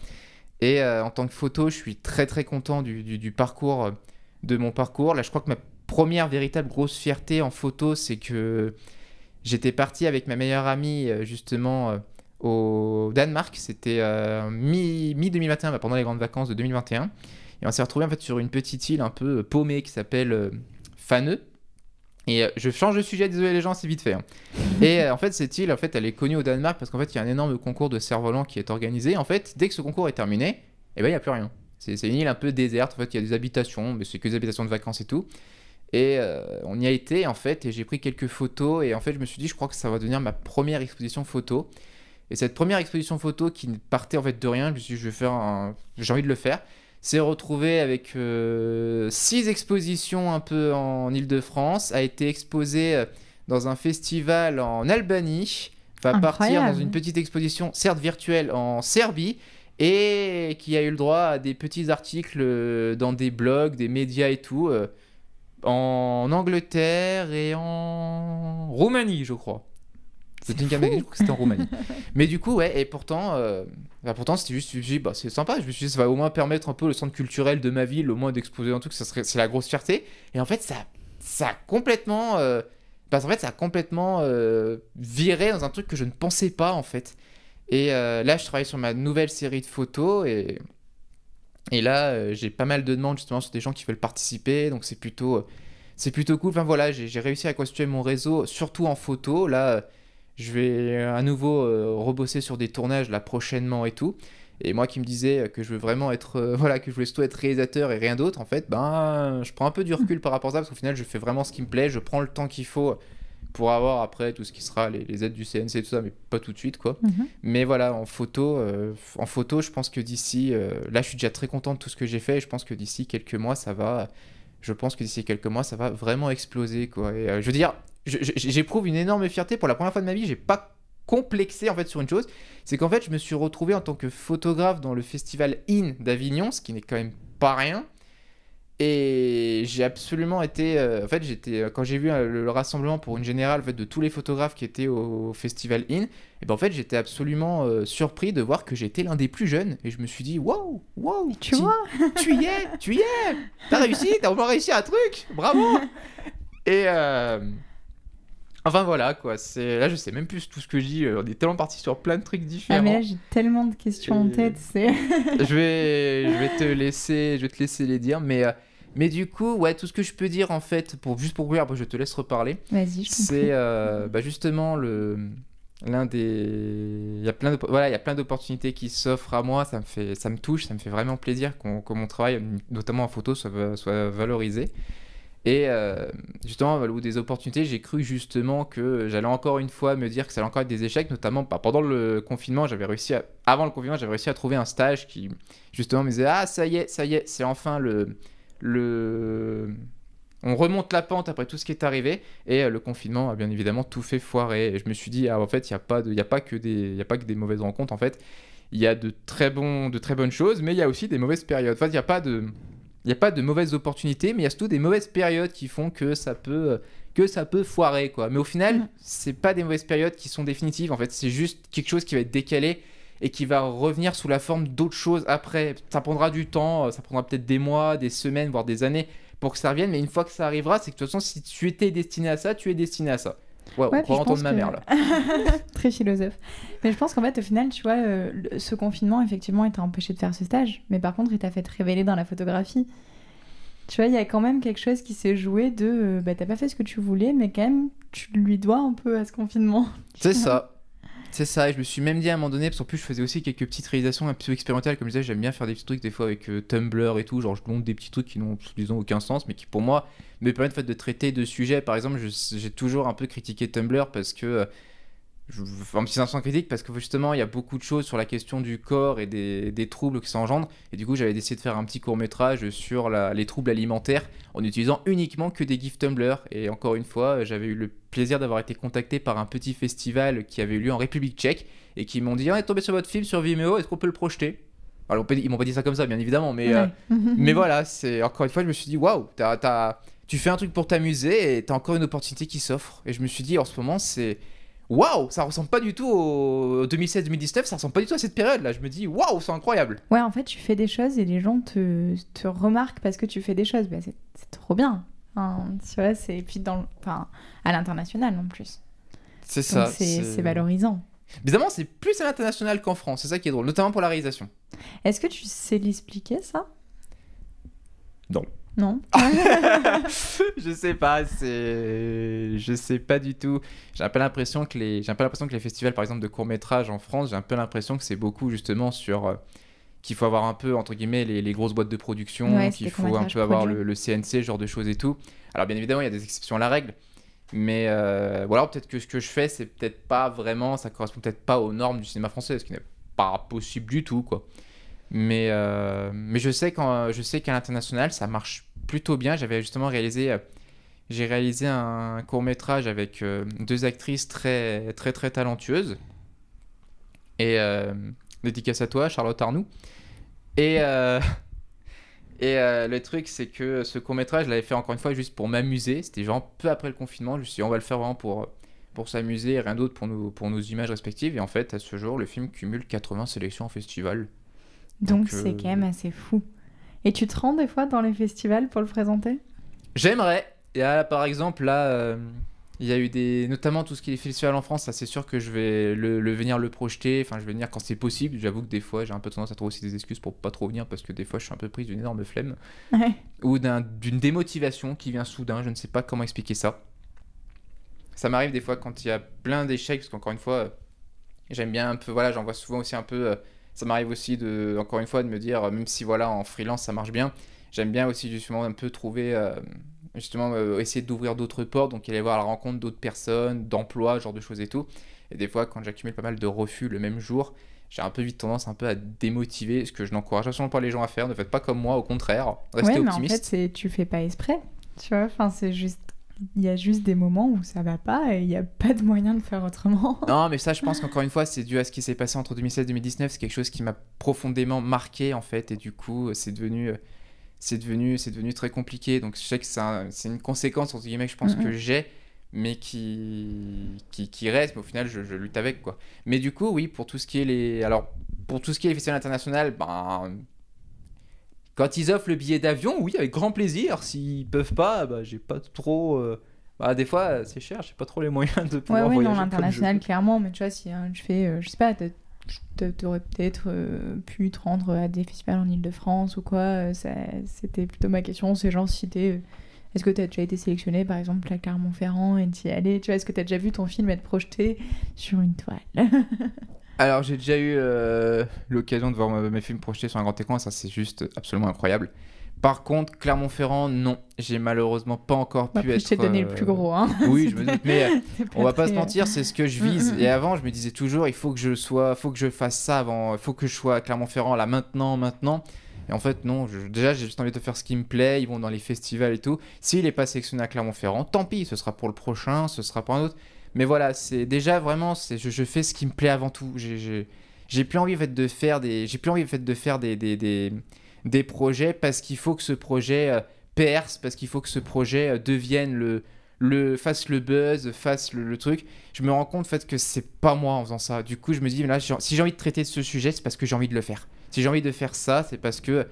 Et en tant que photo, je suis très très content du parcours, de mon parcours. Là, je crois que ma première véritable grosse fierté en photo, c'est que j'étais parti avec ma meilleure amie justement au Danemark. C'était mi-2021, pendant les grandes vacances de 2021. Et on s'est retrouvé en fait sur une petite île un peu paumée qui s'appelle Fanø. Et je change de sujet, désolé les gens, c'est vite fait. Hein. Et en fait, cette île, en fait, elle est connue au Danemark parce qu'en fait, il y a un énorme concours de cerf-volant qui est organisé. En fait, dès que ce concours est terminé, eh ben, il n'y a plus rien. C'est une île un peu déserte. En fait, il y a des habitations, mais c'est que des habitations de vacances et tout. Et on y a été, en fait, et j'ai pris quelques photos. Et en fait, je me suis dit, je crois que ça va devenir ma première exposition photo. Et cette première exposition photo qui partait en fait de rien, je me suis dit, j'ai envie de le faire. S'est retrouvé avec 6 expositions un peu en Île-de-France, a été exposé dans un festival en Albanie, va partir dans une petite exposition, certes virtuelle, en Serbie, et qui a eu le droit à des petits articles dans des blogs, des médias et tout, en Angleterre et en Roumanie, je crois. C'était une caméra, je crois que c'était en Roumanie. Mais du coup, ouais, et pourtant c'était juste, je me suis dit, c'est sympa. Je me suis dit, ça va au moins permettre un peu le centre culturel de ma ville, au moins d'exposer un truc, c'est la grosse fierté. Et en fait, ça a complètement, viré dans un truc que je ne pensais pas, en fait. Et là, je travaille sur ma nouvelle série de photos et là, j'ai pas mal de demandes justement sur des gens qui veulent participer, donc c'est plutôt cool. Enfin voilà, j'ai réussi à constituer mon réseau, surtout en photo. Là, je vais à nouveau rebosser sur des tournages là prochainement et tout. Et moi qui me disais que je veux vraiment être, que je voulais surtout être réalisateur et rien d'autre, en fait, je prends un peu du recul par rapport à ça, parce qu'au final, je fais vraiment ce qui me plaît, je prends le temps qu'il faut pour avoir après tout ce qui sera les aides du CNC et tout ça, mais pas tout de suite, quoi. Mais voilà, en photo, je pense que d'ici, là, je suis déjà très content de tout ce que j'ai fait, et je pense que d'ici quelques mois, ça va vraiment exploser, quoi. Et je veux dire, j'éprouve une énorme fierté. Pour la première fois de ma vie, j'ai pas complexé en fait sur une chose, c'est qu'en fait je me suis retrouvé en tant que photographe dans le festival IN d'Avignon, ce qui n'est quand même pas rien. Et j'ai absolument été en fait quand j'ai vu le rassemblement pour une générale en fait, de tous les photographes qui étaient au festival IN, et ben en fait j'étais absolument surpris de voir que j'étais l'un des plus jeunes, et je me suis dit waouh, tu vois, tu y es, t'as au moins réussi un truc, bravo. Et enfin voilà quoi, là je sais même plus tout ce que je dis, on est tellement parti sur plein de trucs différents. Ah mais là j'ai tellement de questions en tête, je vais te laisser les dire, mais du coup, ouais, tout ce que je peux dire en fait, juste pour vous, après je te laisse reparler. Vas-y, je c'est justement il y a plein d'opportunités qui s'offrent à moi, ça me touche, ça me fait vraiment plaisir que mon travail, notamment en photo, soit valorisé. Et justement, au bout des opportunités, j'ai cru justement que j'allais encore une fois me dire que ça allait encore être des échecs, notamment pendant le confinement. Avant le confinement, j'avais réussi à trouver un stage qui justement me disait « Ah, ça y est, c'est enfin on remonte la pente après tout ce qui est arrivé. » Et le confinement a bien évidemment tout fait foirer. Et je me suis dit « Ah, en fait, il n'y a pas que des mauvaises rencontres. En fait, il y a de très bonnes choses, mais il y a aussi des mauvaises périodes. En fait, il n'y a pas de mauvaises opportunités, mais il y a surtout des mauvaises périodes qui font que ça peut foirer, quoi. Mais au final, c'est pas des mauvaises périodes qui sont définitives. En fait, c'est juste quelque chose qui va être décalé et qui va revenir sous la forme d'autres choses après. Ça prendra du temps, ça prendra peut-être des mois, des semaines, voire des années pour que ça revienne. Mais une fois que ça arrivera, c'est que de toute façon, si tu étais destiné à ça, tu es destiné à ça. Ouais, on croit entendre ma mère, là. Très philosophe. Mais je pense qu'en fait, au final, tu vois, ce confinement, effectivement, il t'a empêché de faire ce stage. Mais par contre, il t'a fait te révéler dans la photographie. Tu vois, il y a quand même quelque chose qui s'est joué de... t'as pas fait ce que tu voulais, mais quand même, tu lui dois un peu à ce confinement. C'est ça. C'est ça, et je me suis même dit à un moment donné, parce qu'en plus je faisais aussi quelques petites réalisations un peu expérimentales, comme je disais, j'aime bien faire des petits trucs des fois avec Tumblr et tout, genre je monte des petits trucs qui n'ont disons aucun sens, mais qui pour moi me permettent en fait, de traiter de sujets. Par exemple, j'ai toujours un peu critiqué Tumblr parce que, un petit instant critique, parce que justement il y a beaucoup de choses sur la question du corps et des troubles que ça engendre, et du coup j'avais décidé de faire un petit court-métrage sur les troubles alimentaires en utilisant uniquement que des gifs Tumblr. Et encore une fois, j'avais eu le plaisir d'avoir été contacté par un petit festival qui avait eu lieu en République tchèque et qui m'ont dit: on est tombé sur votre film sur Vimeo, est-ce qu'on peut le projeter? Alors ils m'ont pas dit ça comme ça bien évidemment, mais, mais voilà, c'est encore une fois je me suis dit waouh, tu fais un truc pour t'amuser et t'as encore une opportunité qui s'offre. Et je me suis dit en ce moment c'est waouh, ça ressemble pas du tout au 2016-2019, ça ressemble pas du tout à cette période là. Je me dis waouh, c'est incroyable. Ouais, en fait, tu fais des choses et les gens te remarquent parce que tu fais des choses. Bah, c'est trop bien. Enfin, tu vois, et puis à l'international en plus. C'est ça. Donc c'est valorisant. Évidemment, c'est plus à l'international qu'en France, c'est ça qui est drôle, notamment pour la réalisation. Est-ce que tu sais l'expliquer ça? Non. Non. Je sais pas, je sais pas du tout. J'ai un peu l'impression que les festivals par exemple de court-métrage en France, j'ai un peu l'impression que c'est beaucoup justement sur qu'il faut avoir un peu entre guillemets les grosses boîtes de production, ouais, qu'il faut un peu avoir le CNC, ce genre de choses et tout. Alors bien évidemment, il y a des exceptions à la règle, mais voilà, peut-être que ce que je fais, c'est peut-être pas vraiment, ça correspond peut-être pas aux normes du cinéma français, ce qui n'est pas possible du tout quoi. Mais je sais qu'à l'international, ça marche plutôt bien. J'ai réalisé un court-métrage avec deux actrices très, très, très talentueuses. Et dédicace à toi, Charlotte Arnoux. Et le truc, c'est que ce court-métrage, je l'avais fait encore une fois juste pour m'amuser. C'était genre peu après le confinement. Je me suis dit, on va le faire vraiment pour s'amuser et rien d'autre pour nos images respectives. Et en fait, à ce jour, le film cumule 80 sélections en festival. Donc c'est quand même assez fou. Et tu te rends des fois dans les festivals pour le présenter? J'aimerais. Et là, par exemple, là, il y a eu notamment tout ce qui est festivals en France, ça c'est sûr que je vais venir le projeter. Enfin, je vais venir quand c'est possible. J'avoue que des fois, j'ai un peu tendance à trouver aussi des excuses pour pas trop venir parce que des fois, je suis un peu prise d'une énorme flemme. Ouais. Ou d'une démotivation qui vient soudain. Je ne sais pas comment expliquer ça. Ça m'arrive des fois quand il y a plein d'échecs, parce qu'encore une fois, j'aime bien un peu, voilà, j'en vois souvent aussi un peu. Ça m'arrive aussi encore une fois de me dire, même si voilà en freelance ça marche bien, j'aime bien aussi justement un peu trouver, essayer d'ouvrir d'autres portes, donc aller voir à la rencontre d'autres personnes, d'emplois, ce genre de choses et tout. Et des fois quand j'accumule pas mal de refus le même jour, j'ai un peu vite tendance un peu à démotiver, ce que je n'encourage absolument pas les gens à faire. Ne faites pas comme moi, au contraire, restez optimiste. Mais en fait tu fais pas exprès, tu vois, enfin c'est juste. Il y a juste des moments où ça va pas et il n'y a pas de moyen de faire autrement. Non, mais ça, je pense qu'encore une fois, c'est dû à ce qui s'est passé entre 2016 et 2019. C'est quelque chose qui m'a profondément marqué, en fait. Et du coup, c'est devenu très compliqué. Donc, je sais que c'est une conséquence, entre guillemets, que je pense que j'ai, mais qui reste. Mais au final, je lutte avec, quoi. Mais du coup, oui, pour tout ce qui est les festivals internationaux, quand ils offrent le billet d'avion, oui, avec grand plaisir. S'ils peuvent pas, j'ai pas trop. Des fois, c'est cher, j'ai pas trop les moyens de pouvoir voyager. Oui, non, l'international, clairement. Mais tu vois, si tu fais, je sais pas, t'aurais peut-être pu te rendre à des festivals en Ile-de-France ou quoi. C'était plutôt ma question. C'est genre, est-ce que t'as déjà été sélectionné, par exemple, à Clermont-Ferrand et t'y aller? Tu vois, est-ce que t'as déjà vu ton film être projeté sur une toile? Alors, j'ai déjà eu l'occasion de voir mes films projetés sur un grand écran, et ça, c'est juste absolument incroyable. Par contre, Clermont-Ferrand, non. J'ai malheureusement pas encore pu être... Je t'ai donné le plus gros, hein. Oui, je me doute, mais on va pas se mentir, c'est ce que je vise. Et avant, je me disais toujours, il faut que je fasse ça avant, il faut que je sois à Clermont-Ferrand, là, maintenant. Et en fait, non, déjà, j'ai juste envie de faire ce qui me plaît, ils vont dans les festivals et tout. S'il est pas sélectionné à Clermont-Ferrand, tant pis, ce sera pour le prochain, ce sera pour un autre. Mais voilà, c'est déjà vraiment, je fais ce qui me plaît avant tout. J'ai plus envie en fait, de faire des projets parce qu'il faut que ce projet perce, parce qu'il faut que ce projet devienne fasse le buzz, fasse le truc. Je me rends compte en fait que c'est pas moi en faisant ça. Du coup, je me dis, là, si j'ai envie de traiter de ce sujet, c'est parce que j'ai envie de le faire. Si j'ai envie de faire ça, c'est parce que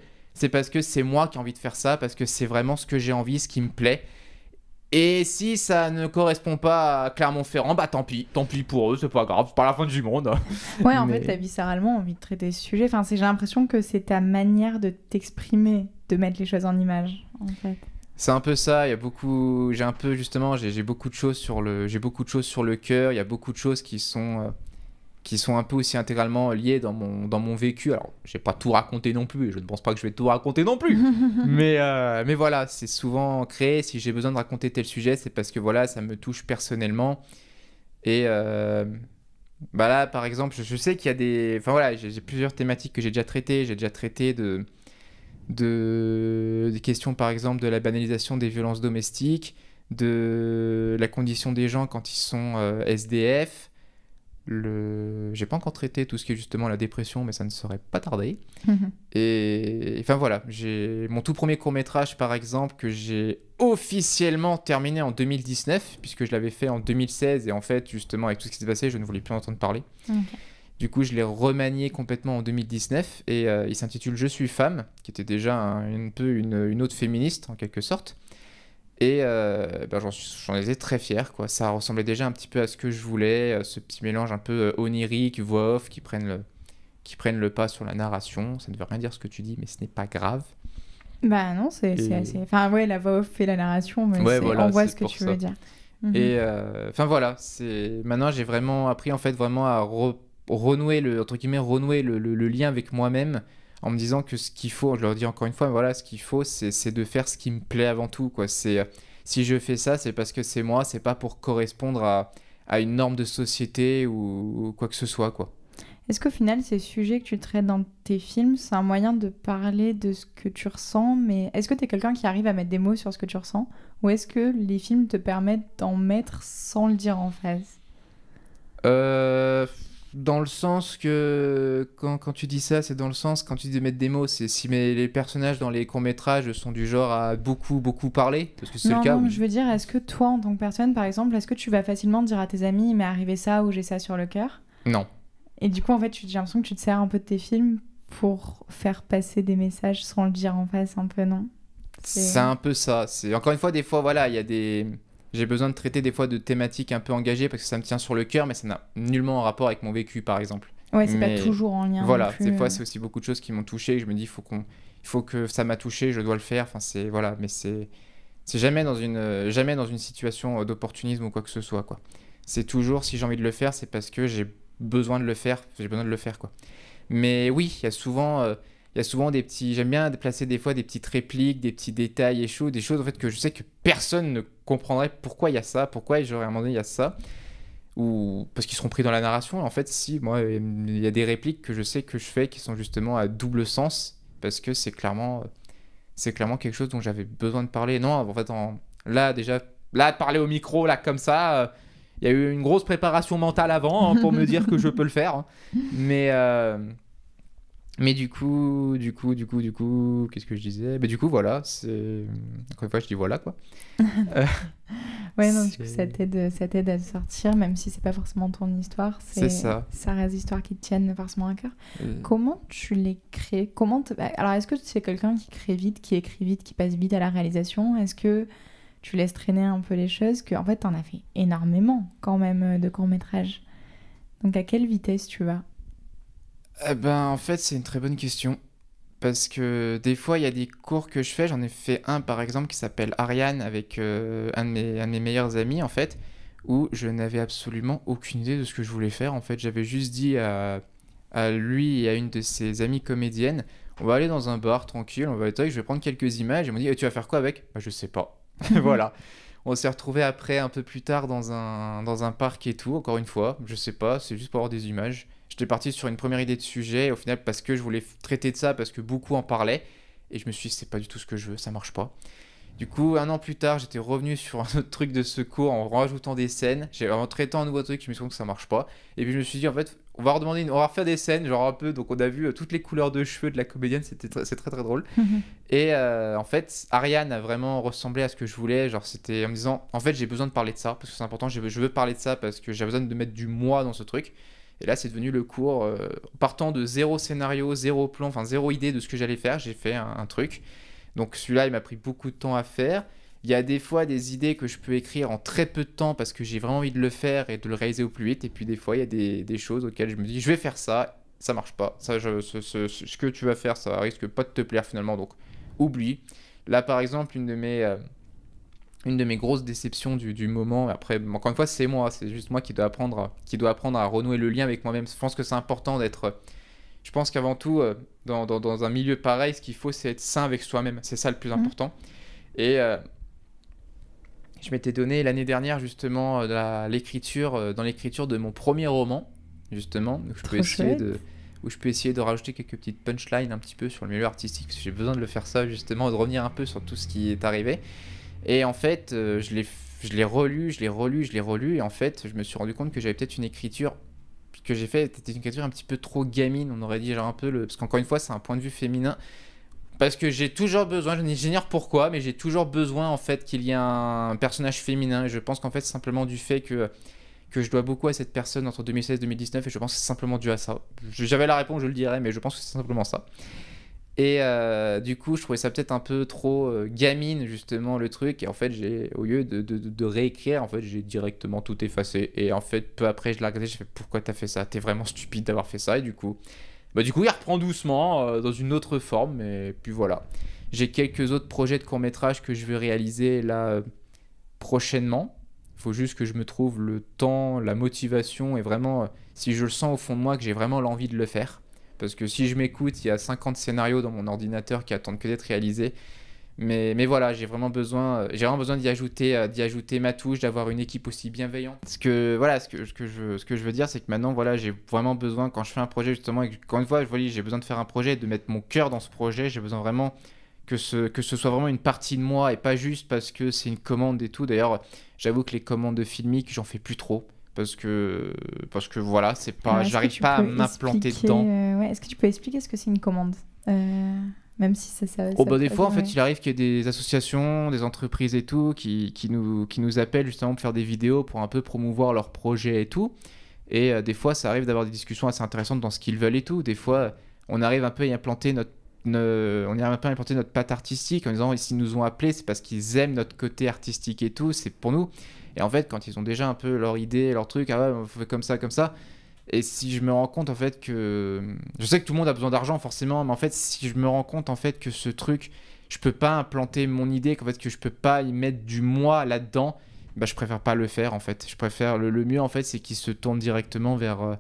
c'est moi qui ai envie de faire ça, parce que c'est vraiment ce que j'ai envie, ce qui me plaît. Et si ça ne correspond pas à Clermont-Ferrand, tant pis pour eux, c'est pas grave, c'est pas la fin du monde. Ouais, en fait, t'as viscéralement envie de traiter ce sujet. Enfin, j'ai l'impression que c'est ta manière de t'exprimer, de mettre les choses en image, en fait. C'est un peu ça, j'ai beaucoup de choses sur le cœur, il y a beaucoup de choses qui sont qui sont un peu aussi intégralement liés dans mon vécu. Alors, je vais pas tout raconter non plus, et je ne pense pas que je vais tout raconter non plus. mais voilà, c'est souvent créé. Si j'ai besoin de raconter tel sujet, c'est parce que voilà, ça me touche personnellement. Et bah là, par exemple, je sais qu'il y a des... Enfin voilà, j'ai plusieurs thématiques que j'ai déjà traitées. J'ai déjà traité des questions, par exemple, de la banalisation des violences domestiques, de la condition des gens quand ils sont SDF. J'ai pas encore traité tout ce qui est justement la dépression, mais ça ne saurait pas tarder. Et enfin voilà, j'ai mon tout premier court-métrage par exemple que j'ai officiellement terminé en 2019 puisque je l'avais fait en 2016 et en fait justement avec tout ce qui s'est passé, je ne voulais plus en entendre parler. Du coup, je l'ai remanié complètement en 2019 et il s'intitule Je suis femme, qui était déjà un peu une autre féministe en quelque sorte. Et j'en étais très fier, quoi. Ça ressemblait déjà un petit peu à ce que je voulais, ce petit mélange un peu onirique, voix off, qui prennent le pas sur la narration. Ça ne veut rien dire ce que tu dis, mais ce n'est pas grave. Bah non, c'est assez... Enfin ouais, la voix off fait la narration, mais ouais, voilà, on voit ce que tu veux dire. Et enfin voilà, maintenant j'ai vraiment appris en fait vraiment à renouer le lien avec moi-même. En me disant que ce qu'il faut, je leur dis encore une fois, voilà, ce qu'il faut, c'est de faire ce qui me plaît avant tout, quoi. Si je fais ça, c'est parce que c'est moi, c'est pas pour correspondre à une norme de société ou quoi que ce soit, quoi. Est-ce qu'au final, ces sujets que tu traites dans tes films, c'est un moyen de parler de ce que tu ressens, mais est-ce que tu es quelqu'un qui arrive à mettre des mots sur ce que tu ressens, ou est-ce que les films te permettent d'en mettre sans le dire en face ? Dans le sens que quand tu dis ça, c'est dans le sens quand tu dis de mettre des mots, c'est si les personnages dans les courts-métrages sont du genre à beaucoup parler, parce que c'est le cas. Non, je veux dire, est-ce que toi, en tant que personne, par exemple, est-ce que tu vas facilement dire à tes amis, il m'est arrivé ça ou j'ai ça sur le cœur ? Non. Et du coup, en fait, j'ai l'impression que tu te sers un peu de tes films pour faire passer des messages sans le dire en face, un peu, non ? C'est un peu ça. Encore une fois, des fois, voilà, il y a des... J'ai besoin de traiter des fois de thématiques un peu engagées parce que ça me tient sur le cœur, mais ça n'a nullement un rapport avec mon vécu, par exemple. Ouais, c'est pas toujours en lien. Voilà, des fois, c'est aussi beaucoup de choses qui m'ont touché. Je me dis, il faut que ça m'a touché, je dois le faire. Enfin, voilà, mais c'est jamais dans une situation d'opportunisme ou quoi que ce soit, quoi. C'est toujours, si j'ai envie de le faire, c'est parce que j'ai besoin de le faire, quoi. Mais oui, il y a souvent des petits... J'aime bien placer des fois des petites répliques, des petits détails et des choses en fait que je sais que personne ne comprendrait pourquoi il y a ça, pourquoi j'aurais à un moment donné il y a ça, ou parce qu'ils seront pris dans la narration. Et en fait, si, moi, il y a des répliques que je sais que je fais qui sont justement à double sens, parce que c'est clairement quelque chose dont j'avais besoin de parler. Non, en fait, là, de parler au micro, là, comme ça... Il y a eu une grosse préparation mentale avant pour me dire que je peux le faire. Mais du coup, qu'est-ce que je disais ? Du coup, voilà, encore une fois, je dis voilà, quoi. Ouais, non, du coup, ça t'aide à sortir, même si c'est pas forcément ton histoire. C'est ça. Ça reste des histoires qui te tiennent forcément à cœur. Comment tu les crées ? Alors, est-ce que tu es quelqu'un qui crée vite, qui écrit vite, qui passe vite à la réalisation ? Est-ce que tu laisses traîner un peu les choses ? En fait, t'en as fait énormément, quand même, de courts-métrages. Donc, à quelle vitesse tu vas ? En fait, c'est une très bonne question. Parce que des fois, il y a des cours que je fais. J'en ai fait un, par exemple, qui s'appelle Ariane, avec un de mes meilleurs amis, en fait, où je n'avais absolument aucune idée de ce que je voulais faire. En fait, j'avais juste dit à lui et à une de ses amies comédiennes, on va aller dans un bar tranquille, je vais prendre quelques images. Ils m'ont dit, tu vas faire quoi avec ? Je sais pas. Voilà. On s'est retrouvés après, un peu plus tard, dans un parc et tout. Encore une fois, je sais pas, c'est juste pour avoir des images. J'étais parti sur une première idée de sujet, et au final, parce que je voulais traiter de ça, parce que beaucoup en parlaient, et je me suis dit, c'est pas du tout ce que je veux, ça marche pas. Du coup, 1 an plus tard, j'étais revenu sur un autre truc de secours en rajoutant des scènes. En traitant un nouveau truc, je me suis rendu compte que ça marche pas. Et puis je me suis dit, en fait, on va refaire des scènes, genre un peu. Donc on a vu toutes les couleurs de cheveux de la comédienne, c'est très très drôle. Et en fait, Ariane a vraiment ressemblé à ce que je voulais. Genre, c'était en me disant, en fait, j'ai besoin de parler de ça parce que c'est important. Je veux parler de ça parce que j'ai besoin de mettre du moi dans ce truc. Et là, c'est devenu le cours. Partant de zéro scénario, zéro plan, enfin zéro idée de ce que j'allais faire, j'ai fait un truc. Donc celui-là, il m'a pris beaucoup de temps à faire. Il y a des fois des idées que je peux écrire en très peu de temps parce que j'ai vraiment envie de le faire et de le réaliser au plus vite. Et puis des fois, il y a des choses auxquelles je me dis, je vais faire ça, ça marche pas. Ce que tu vas faire, ça risque pas de te plaire finalement, donc oublie. Là, par exemple, une de une de mes grosses déceptions du moment. Après, encore une fois, c'est moi, c'est juste moi qui dois apprendre à renouer le lien avec moi-même. Je pense que c'est important d'être. Je pense qu'avant tout, dans un milieu pareil, ce qu'il faut, c'est être sain avec soi-même. C'est ça le plus important. Et je m'étais donné l'année dernière, justement, dans l'écriture de mon premier roman, justement. Donc, où je peux essayer de rajouter quelques petites punchlines un petit peu sur le milieu artistique, parce que j'ai besoin de le faire ça, justement, de revenir un peu sur tout ce qui est arrivé. Et en fait, je l'ai relu, et en fait, je me suis rendu compte que j'avais peut-être une écriture que j'ai fait, c'était une écriture un petit peu trop gamine, on aurait dit genre un peu, parce qu'encore une fois, c'est un point de vue féminin, parce que j'ai toujours besoin, j'ignore pourquoi, mais j'ai toujours besoin en fait qu'il y ait un personnage féminin, et je pense qu'en fait, c'est simplement du fait que je dois beaucoup à cette personne entre 2016 et 2019, et je pense que c'est simplement dû à ça. J'avais la réponse, je le dirais, mais je pense que c'est simplement ça. Et du coup, je trouvais ça peut-être un peu trop gamine, justement, le truc. Et en fait, au lieu de réécrire, en fait, j'ai directement tout effacé. Et en fait, peu après, je l'ai regardé, j'ai fait pourquoi t'as fait ça? T'es vraiment stupide d'avoir fait ça. Et du coup, il reprend doucement dans une autre forme. Et puis voilà. J'ai quelques autres projets de court-métrage que je vais réaliser là prochainement. Il faut juste que je me trouve le temps, la motivation et vraiment, si je le sens au fond de moi, que j'ai vraiment l'envie de le faire. Parce que si je m'écoute, il y a 50 scénarios dans mon ordinateur qui attendent que d'être réalisés. Mais voilà, j'ai vraiment besoin d'y ajouter ma touche, d'avoir une équipe aussi bienveillante. Ce que je veux dire, c'est que maintenant, voilà, j'ai vraiment besoin, quand je fais un projet, justement, et encore une fois, j'ai besoin de faire un projet, de mettre mon cœur dans ce projet. J'ai besoin vraiment que ce soit vraiment une partie de moi et pas juste parce que c'est une commande et tout. D'ailleurs, j'avoue que les commandes filmiques, j'en fais plus trop. Parce que voilà, c'est pas, j'arrive pas à m'implanter dedans. Est-ce que tu peux expliquer ce que c'est une commande, même si ça des fois, en fait, il arrive qu'il y ait des associations, des entreprises et tout qui nous appellent justement pour faire des vidéos, pour un peu promouvoir leurs projets et tout. Et des fois, ça arrive d'avoir des discussions assez intéressantes dans ce qu'ils veulent et tout. Des fois, on arrive un peu à y implanter notre patte artistique en disant s'ils nous ont appelés, c'est parce qu'ils aiment notre côté artistique et tout, c'est pour nous. Et en fait, quand ils ont déjà un peu leur idée, leur truc, ah ouais, on fait comme ça. Et si je me rends compte en fait que... Je sais que tout le monde a besoin d'argent forcément, mais en fait, si je me rends compte en fait que ce truc, je peux pas implanter mon idée, qu'en fait, que je peux pas y mettre du moi là-dedans, bah, je préfère pas le faire en fait. Je préfère... Le mieux en fait, c'est qu'ils se tournent directement vers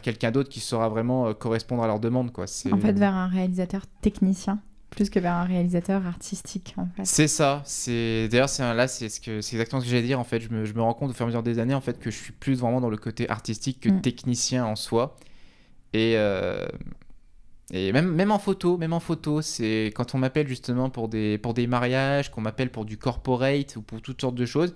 quelqu'un d'autre qui saura vraiment correspondre à leur demande, quoi. En fait, vers un réalisateur technicien. Plus que vers un réalisateur artistique, en fait. C'est ça. D'ailleurs, c'est exactement ce que j'allais dire. En fait, je me rends compte au fur et à mesure des années en fait, que je suis plus vraiment dans le côté artistique que technicien en soi. Et même en photo, c'est quand on m'appelle justement pour des mariages, qu'on m'appelle pour du corporate ou pour toutes sortes de choses.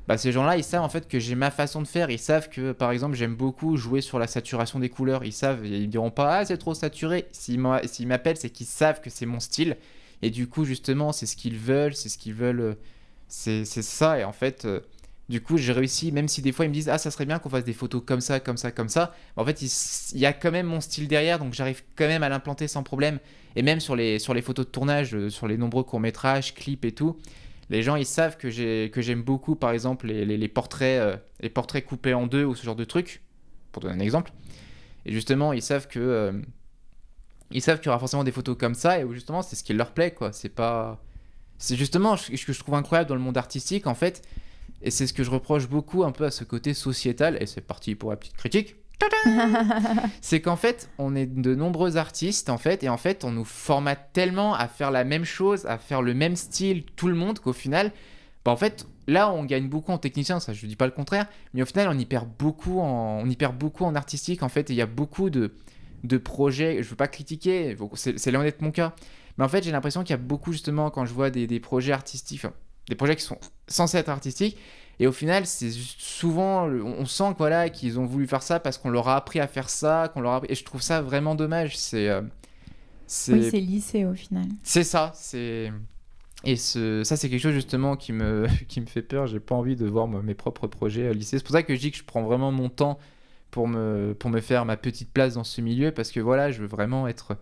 Bah, ces gens-là, ils savent en fait que j'ai ma façon de faire. Ils savent que, par exemple, j'aime beaucoup jouer sur la saturation des couleurs. Ils me diront pas, ah, c'est trop saturé. S'ils m'appellent, c'est qu'ils savent que c'est mon style. Et du coup, justement, c'est ce qu'ils veulent. C'est ça. Et en fait, du coup, j'ai réussi, même si des fois, ils me disent, ah, ça serait bien qu'on fasse des photos comme ça. En fait, il y a quand même mon style derrière. Donc, j'arrive quand même à l'implanter sans problème. Et même sur les photos de tournage, sur les nombreux courts-métrages, clips et tout. Les gens, ils savent que j'aime beaucoup, par exemple, les portraits coupés en deux ou ce genre de trucs, pour donner un exemple. Et justement, ils savent qu'il y aura forcément des photos comme ça, et où justement, c'est ce qui leur plaît, quoi. C'est justement ce que je trouve incroyable dans le monde artistique, en fait, et c'est ce que je reproche beaucoup un peu à ce côté sociétal, et c'est parti pour la petite critique. C'est qu'en fait, on est de nombreux artistes en fait, et en fait, on nous formate tellement à faire la même chose, à faire le même style, tout le monde, qu'au final, bah en fait, là, on gagne beaucoup en technicien, ça, je dis pas le contraire, mais au final, on y perd beaucoup en artistique en fait, et il y a beaucoup de projets. Je veux pas critiquer, c'est loin d'être mon cas, mais en fait, j'ai l'impression qu'il y a beaucoup justement quand je vois des projets artistiques, enfin, des projets qui sont censés être artistiques. Et au final, c'est souvent, on sent que, voilà, qu'ils ont voulu faire ça parce qu'on leur a appris à faire ça, et je trouve ça vraiment dommage. Oui, c'est lissé au final. C'est ça. Ça, c'est quelque chose justement qui me fait peur. J'ai pas envie de voir mes propres projets lissés. C'est pour ça que je dis que je prends vraiment mon temps pour me faire ma petite place dans ce milieu, parce que voilà, je veux vraiment être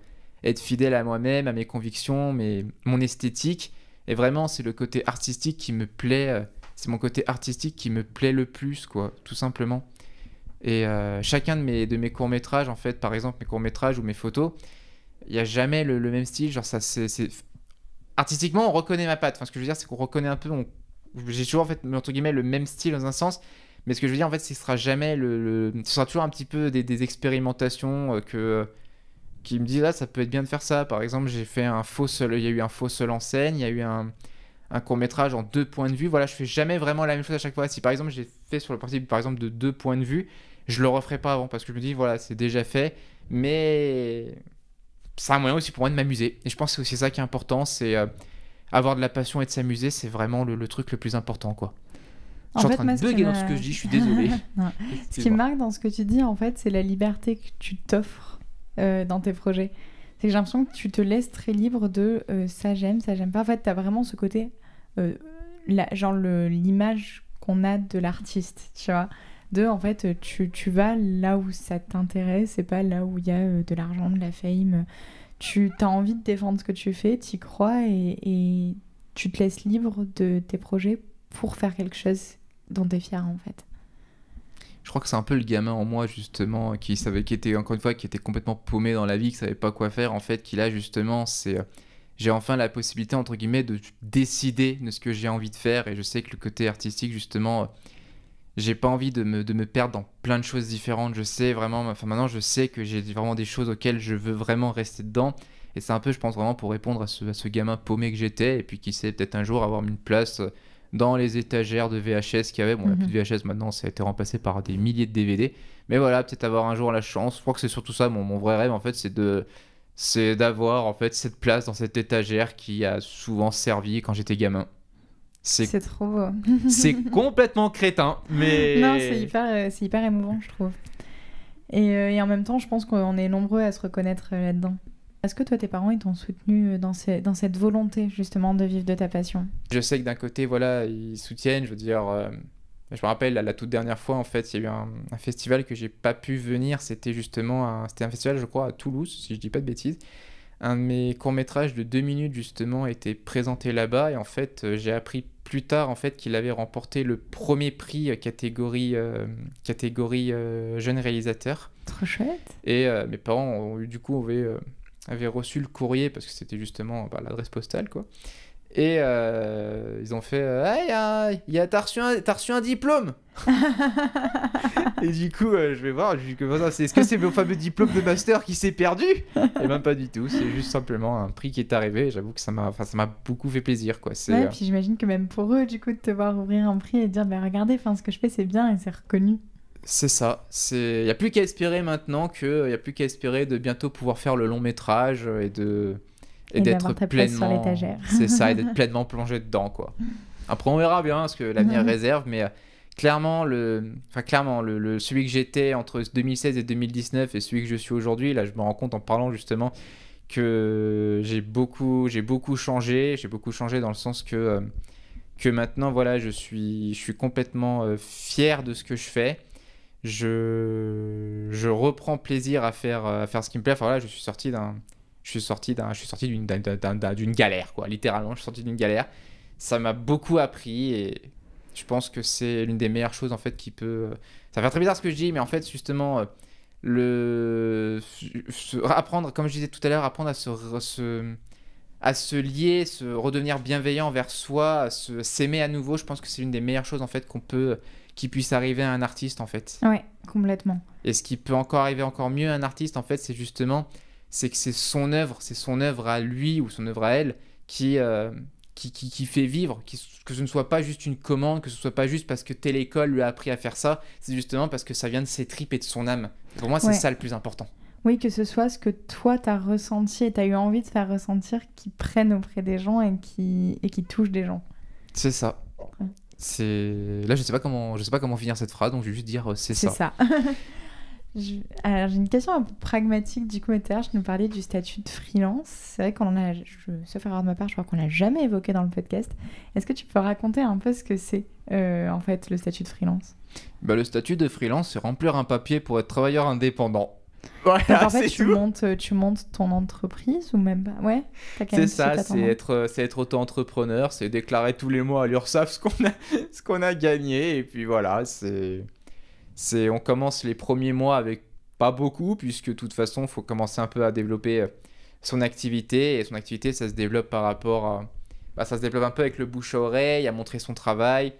fidèle à moi-même, à mes convictions, mon esthétique. Et vraiment, c'est le côté artistique qui me plaît. C'est mon côté artistique qui me plaît le plus, quoi, tout simplement. Et chacun de mes courts-métrages, en fait, par exemple, mes courts-métrages ou mes photos, il n'y a jamais le même style. Genre, ça, c'est... Artistiquement, on reconnaît ma patte. Enfin, ce que je veux dire, c'est qu'on reconnaît un peu j'ai toujours en fait entre guillemets le même style dans un sens, mais ce que je veux dire en fait, ce sera jamais ce sera toujours un petit peu des expérimentations qui me disent là ça peut être bien de faire ça. Par exemple, j'ai fait il y a eu un faux seul en scène, il y a eu un court-métrage en 2 points de vue. Voilà, je fais jamais vraiment la même chose à chaque fois. Si par exemple j'ai fait sur le principe par exemple de 2 points de vue, je le referai pas avant parce que je me dis voilà, c'est déjà fait, mais c'est un moyen aussi pour moi de m'amuser. Et je pense que c'est aussi ça qui est important, c'est avoir de la passion et de s'amuser, c'est vraiment le truc le plus important, quoi. Je suis en train de bugger dans ce que je dis, je suis désolé. Ce qui me marque dans ce que tu dis, en fait, c'est la liberté que tu t'offres dans tes projets. C'est que j'ai l'impression que tu te laisses très libre de ça j'aime pas. En fait, tu as vraiment ce côté, genre l'image qu'on a de l'artiste, tu vois. En fait, tu vas là où ça t'intéresse et pas là où il y a de l'argent, de la fame. Tu as envie de défendre ce que tu fais, tu y crois et tu te laisses libre de tes projets pour faire quelque chose dont tu es fier, en fait. Je crois que c'est un peu le gamin en moi, justement, qui était, encore une fois, qui était complètement paumé dans la vie, qui savait pas quoi faire, en fait, qui là, justement, j'ai enfin la possibilité, entre guillemets, de décider de ce que j'ai envie de faire, et je sais que le côté artistique, justement, j'ai pas envie de me perdre dans plein de choses différentes. Je sais vraiment, maintenant, je sais que j'ai vraiment des choses auxquelles je veux vraiment rester dedans, et c'est un peu, je pense, vraiment pour répondre à ce gamin paumé que j'étais, et puis qui sait peut-être un jour avoir une place dans les étagères de VHS qu'il y avait. Bon, il n'y a plus de VHS maintenant, ça a été remplacé par des milliers de DVD. Mais voilà, peut-être avoir un jour la chance. Je crois que c'est surtout ça, mon vrai rêve, en fait, c'est d'avoir en fait cette place dans cette étagère qui a souvent servi quand j'étais gamin. C'est trop beau. C'est complètement crétin, mais... Non, c'est hyper émouvant, je trouve. Et en même temps, je pense qu'on est nombreux à se reconnaître là-dedans. Est-ce que toi, tes parents, ils t'ont soutenu dans cette volonté, justement, de vivre de ta passion ? Je sais que d'un côté, voilà, ils soutiennent. Je veux dire, je me rappelle, la toute dernière fois, en fait, il y a eu un festival que j'ai pas pu venir. C'était justement c'était un festival, je crois, à Toulouse, si je dis pas de bêtises. Un de mes courts-métrages de 2 minutes, justement, était présenté là-bas. Et en fait, j'ai appris plus tard, en fait, qu'il avait remporté le premier prix catégorie jeune réalisateur. Trop chouette. Et mes parents, du coup, avaient reçu le courrier parce que c'était justement l'adresse postale, quoi. Et ils ont fait t'as reçu un diplôme. Et du coup je vais voir, est-ce que c'est mon fameux diplôme de master qui s'est perdu? Et même pas du tout, c'est juste simplement un prix qui est arrivé. J'avoue que ça m'a beaucoup fait plaisir, quoi. Ouais, puis j'imagine que même pour eux, du coup, de te voir ouvrir un prix et de dire regardez, ce que je fais c'est bien et c'est reconnu. C'est ça, il n'y a plus qu'à espérer maintenant de bientôt pouvoir faire le long métrage et d'être pleinement sur l'étagère. C'est ça, et d'être pleinement plongé dedans, quoi. Après on verra bien ce que l'avenir réserve, mais clairement celui que j'étais entre 2016 et 2019 et celui que je suis aujourd'hui, là je me rends compte en parlant justement que j'ai beaucoup changé dans le sens que maintenant voilà, je suis complètement fier de ce que je fais. Je reprends plaisir à faire ce qui me plaît. Enfin voilà, je suis sorti d'une galère, quoi. Littéralement, je suis sorti d'une galère. Ça m'a beaucoup appris et je pense que c'est l'une des meilleures choses en fait qui peut. Ça va faire très bizarre ce que je dis, mais en fait justement apprendre, comme je disais tout à l'heure, apprendre à se lier, redevenir bienveillant envers soi, s'aimer à nouveau. Je pense que c'est l'une des meilleures choses en fait qui puisse arriver à un artiste en fait. Ouais, complètement. Et ce qui peut encore arriver encore mieux à un artiste en fait, c'est que c'est son œuvre à lui ou son œuvre à elle qui fait vivre, que ce ne soit pas juste une commande, que ce soit pas juste parce que telle école lui a appris à faire ça, c'est justement parce que ça vient de ses tripes et de son âme. Pour moi, c'est ça le plus important. Oui, que ce soit ce que toi t'as ressenti et t'as eu envie de faire ressentir qui prenne auprès des gens et qui touche des gens. C'est ça. Ouais. Là, je sais pas comment finir cette phrase, donc je vais juste dire c'est ça. C'est ça. Alors, j'ai une question un peu pragmatique du coup, Ether. Je nous parlais du statut de freelance. C'est vrai qu'on en a, sauf erreur de ma part, je crois qu'on l'a jamais évoqué dans le podcast. Est-ce que tu peux raconter un peu ce que c'est en fait le statut de freelance ? Le statut de freelance, c'est remplir un papier pour être travailleur indépendant. Voilà, donc, en fait, tu montes ton entreprise ou même pas ? Ouais. C'est ça, c'est être auto-entrepreneur, c'est déclarer tous les mois à l'URSSAF ce qu'on a gagné et puis voilà, on commence les premiers mois avec pas beaucoup puisque de toute façon, il faut commencer un peu à développer son activité et son activité, ça se développe par rapport bah, ça se développe un peu avec le bouche à oreille, à montrer son travail,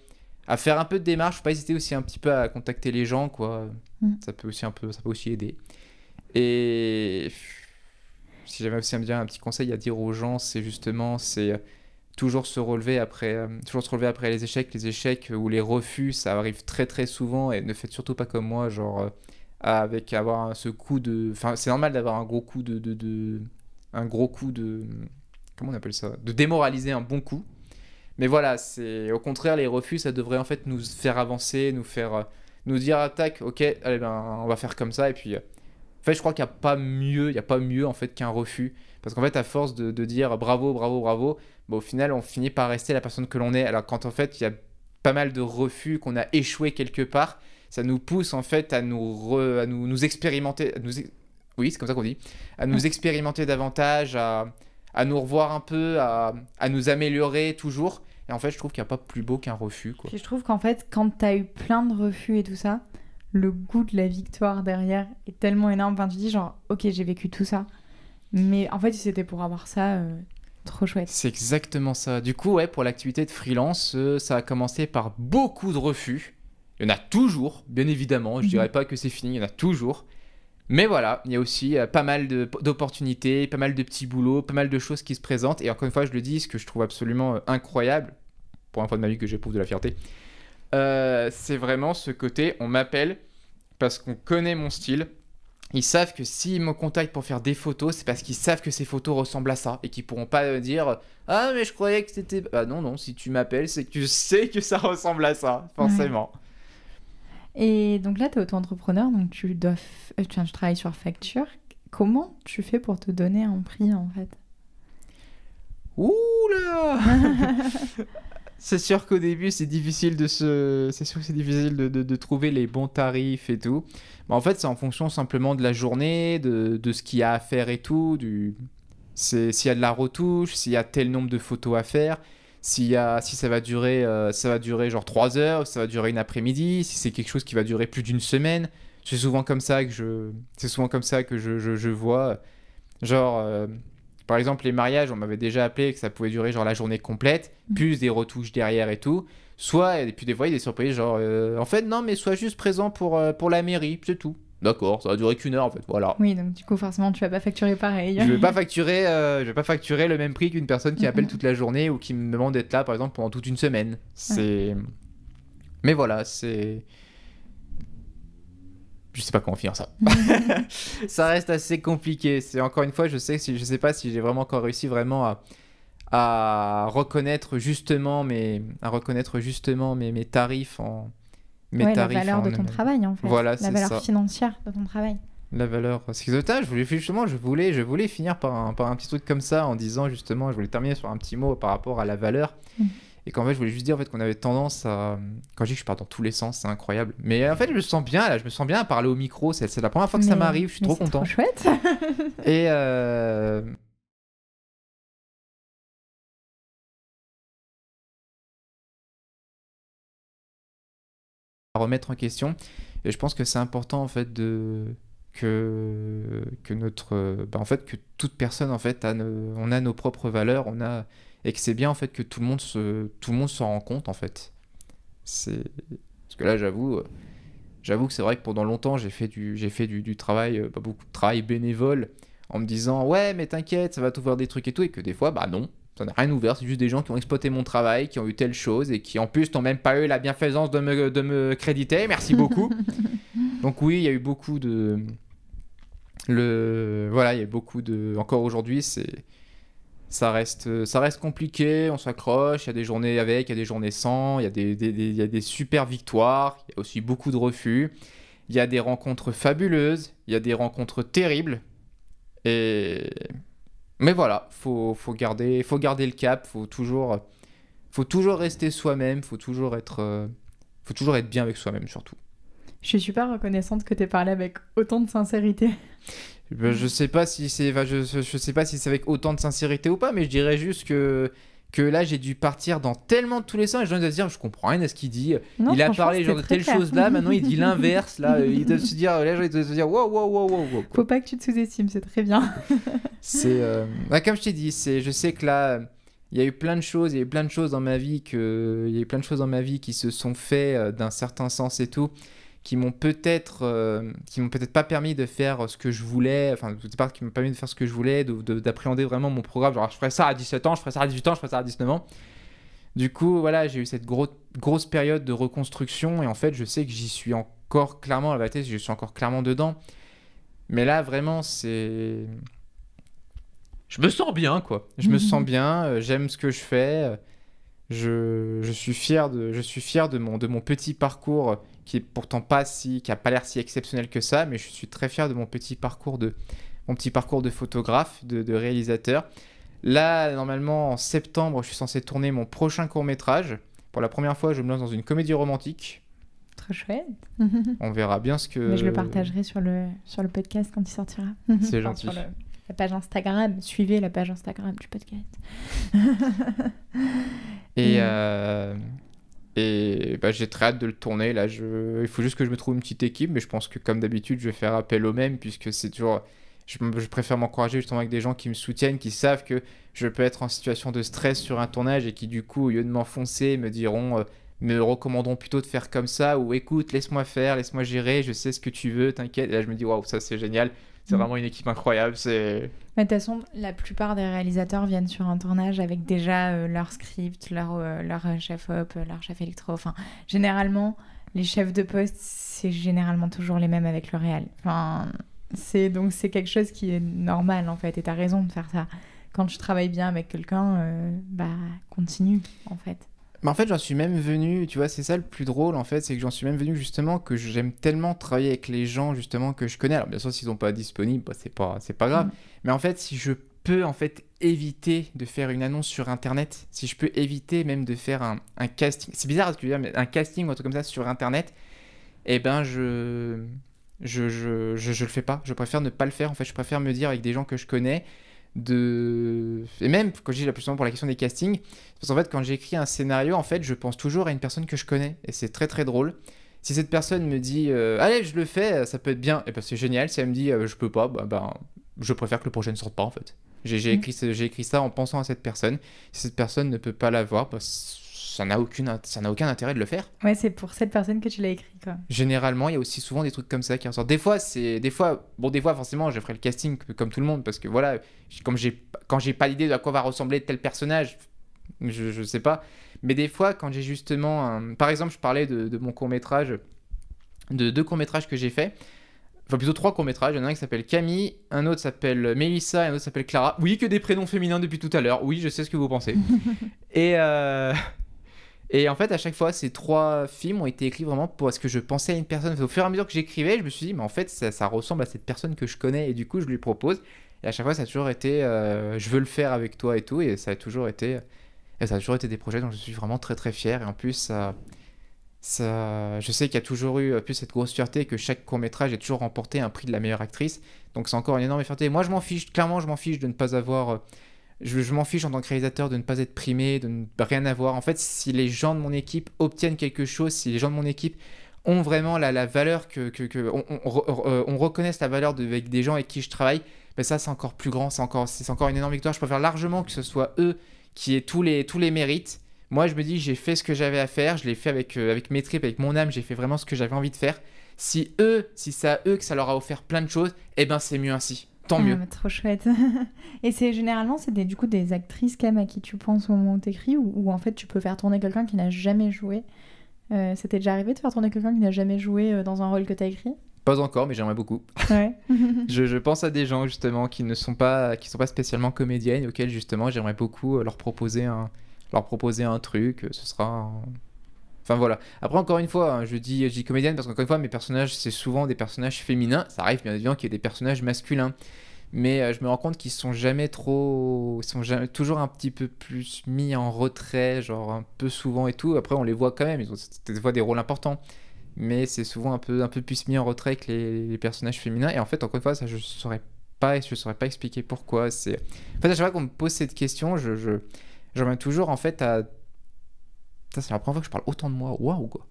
à faire un peu de démarche. Faut pas hésiter aussi un petit peu à contacter les gens, quoi. Ça peut aussi aider. Et si j'avais aussi un petit conseil à dire aux gens, c'est toujours se relever après les échecs ou les refus, ça arrive très très souvent, et ne faites surtout pas comme moi, genre avec avoir ce coup de, enfin c'est normal d'avoir un gros coup de, comment on appelle ça, de démoraliser un bon coup. Mais voilà, c'est au contraire, les refus, ça devrait en fait nous faire avancer, nous dire attaque, ok, allez ben on va faire comme ça, et puis en fait je crois qu'il y a pas mieux en fait qu'un refus, parce qu'en fait à force de dire bravo, bravo, bravo, bah, au final on finit par rester la personne que l'on est. Alors quand en fait il y a pas mal de refus, qu'on a échoué quelque part, ça nous pousse en fait à nous expérimenter, oui c'est comme ça qu'on dit, à nous expérimenter davantage, à nous revoir un peu, à nous améliorer toujours. Et en fait, je trouve qu'il n'y a pas plus beau qu'un refus, quoi. Puis je trouve qu'en fait, quand t'as eu plein de refus et tout ça, le goût de la victoire derrière est tellement énorme. Enfin, tu dis genre, ok, j'ai vécu tout ça. Mais en fait, si c'était pour avoir ça, trop chouette. C'est exactement ça. Du coup, ouais, pour l'activité de freelance, ça a commencé par beaucoup de refus. Il y en a toujours, bien évidemment. Je dirais pas que c'est fini, il y en a toujours. Mais voilà, il y a aussi pas mal d'opportunités, pas mal de petits boulots, pas mal de choses qui se présentent. Et encore une fois, je le dis, ce que je trouve absolument incroyable, pour un fois de ma vie que j'éprouve de la fierté, c'est vraiment ce côté, on m'appelle parce qu'on connaît mon style. Ils savent que s'ils me contactent pour faire des photos, c'est parce qu'ils savent que ces photos ressemblent à ça. Et qu'ils pourront pas dire « Ah, mais je croyais que c'était... » Bah non, si tu m'appelles, c'est que tu sais que ça ressemble à ça, forcément. Ouais. Et donc là, tu es auto-entrepreneur, donc tu travailles sur facture. Comment tu fais pour te donner un prix, en fait? Oula C'est sûr qu'au début, c'est difficile de trouver les bons tarifs et tout. Mais en fait, c'est en fonction simplement de la journée, de ce qu'il y a à faire et tout. S'il y a de la retouche, s'il y a tel nombre de photos à faire, si ça va durer genre 3 heures, si ça va durer une après-midi, si c'est quelque chose qui va durer plus d'une semaine. C'est souvent comme ça que je vois. Genre... Par exemple, les mariages, on m'avait déjà appelé que ça pouvait durer genre la journée complète, plus des retouches derrière et tout. Et puis des fois, il y a des surprises, genre, en fait, non, mais sois juste présent pour la mairie, c'est tout. D'accord, ça va durer qu'1 heure en fait, voilà. Oui, donc du coup, forcément, tu vas pas facturer pareil. Je vais pas facturer le même prix qu'une personne qui appelle toute la journée ou qui me demande d'être là, par exemple, pendant toute une semaine. Mais voilà, je sais pas comment finir ça. Ça reste assez compliqué. C'est encore une fois, je sais pas si j'ai vraiment encore réussi vraiment à reconnaître justement mes tarifs la valeur de ton travail en fait. Voilà, la valeur financière de ton travail. La valeur. C'est que je voulais finir par un petit truc comme ça en disant justement, je voulais terminer sur un petit mot par rapport à la valeur. Et qu'en fait, je voulais juste dire en fait, qu'on avait tendance à... Quand je dis que je pars dans tous les sens, c'est incroyable. Mais en fait, je me sens bien à parler au micro. C'est la première fois que ça m'arrive, je suis trop content. C'est trop chouette. Et... à remettre en question. Et je pense que c'est important en fait que toute personne en fait on a nos propres valeurs, et que c'est bien en fait que tout le monde s'en rend compte en fait. Parce que là j'avoue que c'est vrai que pendant longtemps j'ai fait du travail, beaucoup de travail bénévole, en me disant ouais mais t'inquiète ça va t'ouvrir des trucs et tout, et que des fois bah non, ça n'a rien ouvert, c'est juste des gens qui ont exploité mon travail, qui ont eu telle chose et qui en plus n'ont même pas eu la bienfaisance de me créditer, merci beaucoup. Donc oui, il y a eu beaucoup encore aujourd'hui, ça reste compliqué, on s'accroche, il y a des journées avec, il y a des journées sans, il y a des super victoires, il y a aussi beaucoup de refus, il y a des rencontres fabuleuses, il y a des rencontres terribles, mais voilà, faut garder le cap, faut toujours rester soi-même, faut toujours être bien avec soi-même surtout. Je suis super reconnaissante que tu aies parlé avec autant de sincérité. Je sais pas si c'est avec autant de sincérité ou pas, mais je dirais juste que là j'ai dû partir dans tellement de tous les sens, et les gens doivent se dire je comprends rien à ce qu'il dit. Non, il a parlé genre de telle chose là, maintenant il dit l'inverse là, ils doivent se dire, les gens ils doivent se dire wow. Faut pas que tu te sous-estimes, c'est très bien. C'est comme je t'ai dit, je sais que là il y a eu plein de choses, il y a eu plein de choses dans ma vie qui se sont faits d'un certain sens et tout, qui m'ont peut-être pas permis de faire ce que je voulais, enfin, qui m'ont permis de faire ce que je voulais, d'appréhender vraiment mon programme. Genre, je ferais ça à 17 ans, je ferais ça à 18 ans, je ferais ça à 19 ans. Du coup, voilà, j'ai eu cette grosse période de reconstruction et en fait, je sais que j'y suis encore clairement, la vérité, je suis encore clairement dedans. Mais là, vraiment, je me sens bien, quoi. Je me sens bien, j'aime ce que je fais. Je suis fier de mon petit parcours qui est pourtant qui a pas l'air si exceptionnel que ça, mais je suis très fier de mon petit parcours de photographe, de réalisateur. Là, normalement, en septembre, je suis censé tourner mon prochain court-métrage. Pour la première fois, je me lance dans une comédie romantique. Trop chouette. On verra bien ce que... Mais je le partagerai sur le podcast quand il sortira. C'est gentil. Sur la page Instagram. Suivez la page Instagram du podcast. Et j'ai très hâte de le tourner. Là, il faut juste que je me trouve une petite équipe, mais je pense que comme d'habitude, je vais faire appel aux mêmes, puisque c'est toujours... Je préfère m'encourager justement avec des gens qui me soutiennent, qui savent que je peux être en situation de stress sur un tournage et qui du coup, au lieu de m'enfoncer, me recommanderont plutôt de faire comme ça, ou écoute, laisse-moi faire, laisse-moi gérer, je sais ce que tu veux, t'inquiète. Et là, je me dis, waouh, ça c'est génial, c'est vraiment une équipe incroyable. Mais de toute façon, la plupart des réalisateurs viennent sur un tournage avec déjà leur script, leur chef op, leur chef électro. Enfin, généralement, les chefs de poste, c'est généralement toujours les mêmes avec le réal. Enfin... Donc c'est quelque chose qui est normal en fait, et t'as raison de faire ça. Quand tu travailles bien avec quelqu'un, continue en fait. Mais en fait, j'en suis même venu, tu vois, c'est ça le plus drôle en fait, c'est que j'en suis même venu justement que j'aime tellement travailler avec les gens justement que je connais. Alors bien sûr, s'ils sont pas disponibles, c'est pas grave. Mais en fait, si je peux en fait éviter de faire une annonce sur internet, si je peux éviter même de faire un casting, c'est bizarre ce que je veux dire, mais un casting ou un truc comme ça sur internet, eh ben je le fais pas. Je préfère ne pas le faire. En fait, je préfère me dire avec des gens que je connais et même quand je dis la plus souvent pour la question des castings, parce qu'en fait, quand j'écris un scénario, en fait, je pense toujours à une personne que je connais et c'est très très drôle. Si cette personne me dit allez, je le fais, ça peut être bien, et ben c'est génial. Si elle me dit je peux pas, je préfère que le projet ne sorte pas en fait. J'ai écrit ça en pensant à cette personne. Si cette personne ne peut pas l'avoir, ça n'a aucun intérêt de le faire. Ouais, c'est pour cette personne que tu l'as écrit, quoi. Généralement, il y a aussi souvent des trucs comme ça qui ressortent. Des fois, forcément, je ferai le casting comme tout le monde, parce que voilà, quand j'ai pas l'idée de à quoi va ressembler tel personnage, je sais pas. Mais des fois, quand j'ai justement... Par exemple, je parlais de mon court-métrage, de 2 courts-métrages que j'ai fait. Enfin, plutôt 3 courts-métrages. Il y en a un qui s'appelle Camille, un autre s'appelle Mélissa et un autre s'appelle Clara. Oui, que des prénoms féminins depuis tout à l'heure. Oui, je sais ce que vous pensez. Et en fait, à chaque fois, ces 3 films ont été écrits vraiment parce que je pensais à une personne. Au fur et à mesure que j'écrivais, je me suis dit, mais en fait, ça ressemble à cette personne que je connais. Et du coup, je lui propose. Et à chaque fois, ça a toujours été, je veux le faire avec toi et tout. Et ça a toujours été des projets dont je suis vraiment très très fier. Et en plus, je sais qu'il y a toujours eu plus cette grosse fierté que chaque court-métrage ait toujours remporté un prix de la meilleure actrice. Donc c'est encore une énorme fierté. Moi, je m'en fiche de ne pas avoir... Je m'en fiche en tant que réalisateur de ne pas être primé, de ne rien avoir. En fait, si les gens de mon équipe obtiennent quelque chose, si les gens de mon équipe ont vraiment la valeur on reconnaisse la valeur avec des gens avec qui je travaille, ben ça c'est encore plus grand, c'est encore une énorme victoire. Je préfère largement que ce soit eux qui aient tous les mérites. Moi, je me dis, j'ai fait ce que j'avais à faire, je l'ai fait avec mes tripes, avec mon âme, j'ai fait vraiment ce que j'avais envie de faire. Si c'est à eux que ça leur a offert plein de choses, eh ben c'est mieux ainsi. Tant mieux. Trop chouette. Et généralement, c'est du coup des actrices quand même à qui tu penses au moment où t'écris, ou en fait tu peux faire tourner quelqu'un qui n'a jamais joué. C'était déjà arrivé de faire tourner quelqu'un qui n'a jamais joué dans un rôle que t'as écrit ? Pas encore, mais j'aimerais beaucoup. Ouais. je pense à des gens justement qui sont pas spécialement comédiennes, auxquelles justement j'aimerais beaucoup leur proposer un truc. Ce sera Enfin voilà. Après, encore une fois, je dis comédienne parce qu'encore une fois, mes personnages, c'est souvent des personnages féminins. Ça arrive bien évidemment qu'il y ait des personnages masculins. Mais je me rends compte qu'ils sont toujours un petit peu plus mis en retrait, genre un peu souvent et tout. Après, on les voit quand même, ils ont des fois des rôles importants. Mais c'est souvent un peu plus mis en retrait que les personnages féminins. Et en fait, encore une fois, ça, je saurais pas expliquer pourquoi. En fait, à chaque fois qu'on me pose cette question, je reviens toujours en fait à... Ça, c'est la première fois que je parle autant de moi. Waouh, quoi.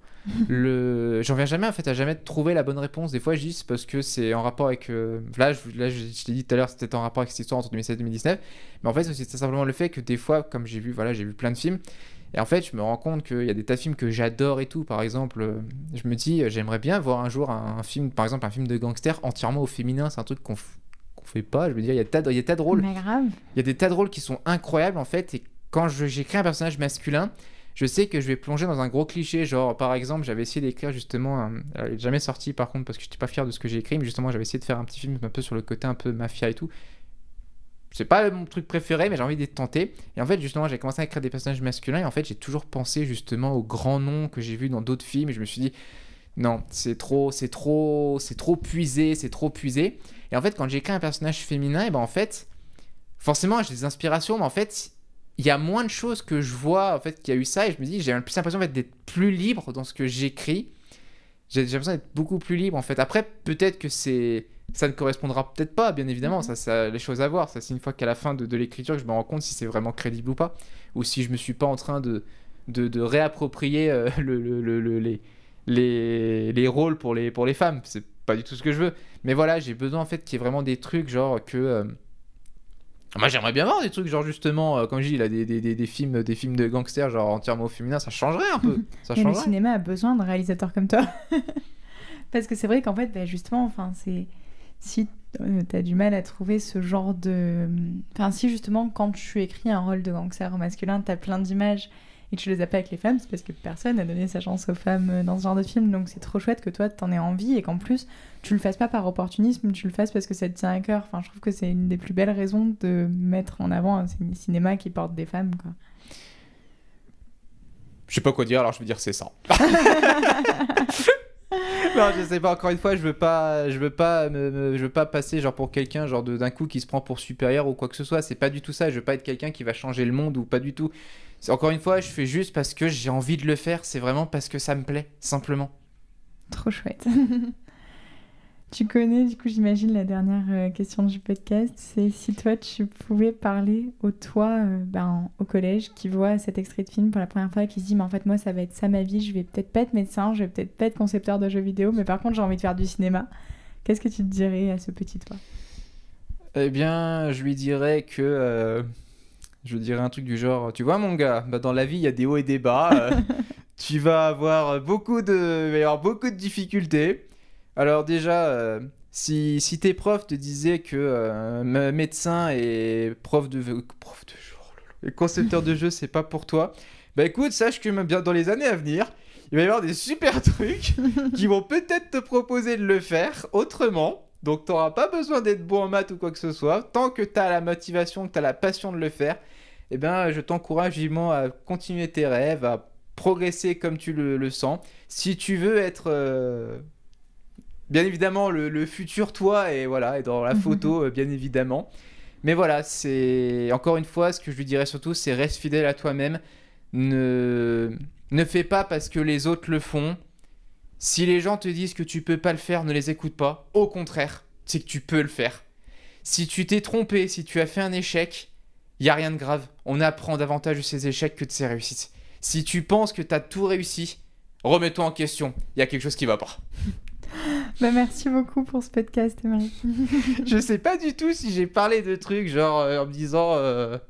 J'en viens jamais en fait à jamais trouver la bonne réponse. Des fois je dis c'est parce que c'est en rapport avec là je t'ai dit tout à l'heure c'était en rapport avec cette histoire entre 2016 et 2019, mais en fait c'est simplement le fait que des fois comme j'ai vu plein de films et en fait je me rends compte qu'il y a des tas de films que j'adore et tout. Par exemple je me dis j'aimerais bien voir un jour un film, par exemple un film de gangster entièrement au féminin. C'est un truc qu'on fait pas. Je veux dire il y a des tas de rôles, Mais grave. il y a des tas de rôles qui sont incroyables en fait. Et quand j'écris un personnage masculin, je sais que je vais plonger dans un gros cliché. Genre, par exemple, j'avais essayé d'écrire justement. Elle n'est jamais sortie par contre parce que je n'étais pas fier de ce que j'ai écrit. Mais justement, j'avais essayé de faire un petit film un peu sur le côté un peu mafia et tout. C'est pas mon truc préféré, mais j'ai envie d'être tenté. Et en fait, justement, j'ai commencé à écrire des personnages masculins. Et en fait, j'ai toujours pensé justement aux grands noms que j'ai vus dans d'autres films. Et je me suis dit, non, c'est trop puisé, c'est trop puisé. Et en fait, quand j'écris un personnage féminin, et ben en fait, forcément, j'ai des inspirations, mais en fait, il y a moins de choses que je vois en fait qu'il y a eu ça, et je me dis j'ai plus l'impression en fait, d'être plus libre dans ce que j'écris. J'ai l'impression d'être beaucoup plus libre en fait. Après peut-être que ça ne correspondra peut-être pas, bien évidemment, ça les choses à voir. Ça c'est une fois qu'à la fin de l'écriture que je me rends compte si c'est vraiment crédible ou pas, ou si je me suis pas en train de réapproprier les rôles pour les femmes. C'est pas du tout ce que je veux. Mais voilà, j'ai besoin en fait qu'il y ait vraiment des trucs genre que moi j'aimerais bien voir des trucs genre justement comme je dis là des films de gangsters genre entièrement au féminin. Ça changerait un peu. Ça Mais le changerait. cinéma a besoin de réalisateurs comme toi. Parce que c'est vrai qu'en fait, bah, justement, si t'as du mal à trouver ce genre de... Enfin, si justement, quand tu écris un rôle de gangster au masculin, t'as plein d'images et que tu les as pas avec les femmes, c'est parce que personne n'a donné sa chance aux femmes dans ce genre de film. Donc c'est trop chouette que toi, t'en aies envie et qu'en plus, tu le fasses pas par opportunisme, tu le fasses parce que ça te tient à cœur. Enfin, je trouve que c'est une des plus belles raisons de mettre en avant un cinéma qui porte des femmes, quoi. Je sais pas quoi dire, alors je vais dire c'est ça. Non, je sais pas, encore une fois, je veux pas passer genre pour quelqu'un genre d'un coup qui se prend pour supérieur ou quoi que ce soit. C'est pas du tout ça. Je veux pas être quelqu'un qui va changer le monde ou pas du tout. C'est encore une fois, je fais juste parce que j'ai envie de le faire. C'est vraiment parce que ça me plaît, simplement. Trop chouette. Tu connais, du coup, j'imagine, la dernière question du podcast, c'est si toi, tu pouvais parler au toi au collège qui voit cet extrait de film pour la première fois et qui se dit, mais en fait, moi, ça va être ça ma vie, je vais peut-être pas être médecin, je vais peut-être pas être concepteur de jeux vidéo, mais par contre, j'ai envie de faire du cinéma. Qu'est-ce que tu te dirais à ce petit toi ? Eh bien, je lui dirais que... je dirais un truc du genre, tu vois mon gars, dans la vie, il y a des hauts et des bas. Tu vas avoir beaucoup de difficultés. Alors déjà, si tes profs te disaient que médecin et prof de jeu, et concepteur de jeu, c'est pas pour toi, bah écoute, sache que même bien dans les années à venir, il va y avoir des super trucs qui vont peut-être te proposer de le faire autrement. Donc t'auras pas besoin d'être bon en maths ou quoi que ce soit. Tant que t'as la motivation, que t'as la passion de le faire, eh ben, je t'encourage vivement à continuer tes rêves, à progresser comme tu le sens. Si tu veux être... bien évidemment, le futur toi, et voilà, et dans la photo, bien évidemment. Mais voilà, c'est... Encore une fois, ce que je lui dirais surtout, c'est reste fidèle à toi-même. Ne fais pas parce que les autres le font. Si les gens te disent que tu peux pas le faire, ne les écoute pas. Au contraire, c'est que tu peux le faire. Si tu t'es trompé, si tu as fait un échec, il n'y a rien de grave. On apprend davantage de ses échecs que de ses réussites. Si tu penses que tu as tout réussi, remets-toi en question. Il y a quelque chose qui va pas. Bah merci beaucoup pour ce podcast, Émeric. Je sais pas du tout si j'ai parlé de trucs genre en me disant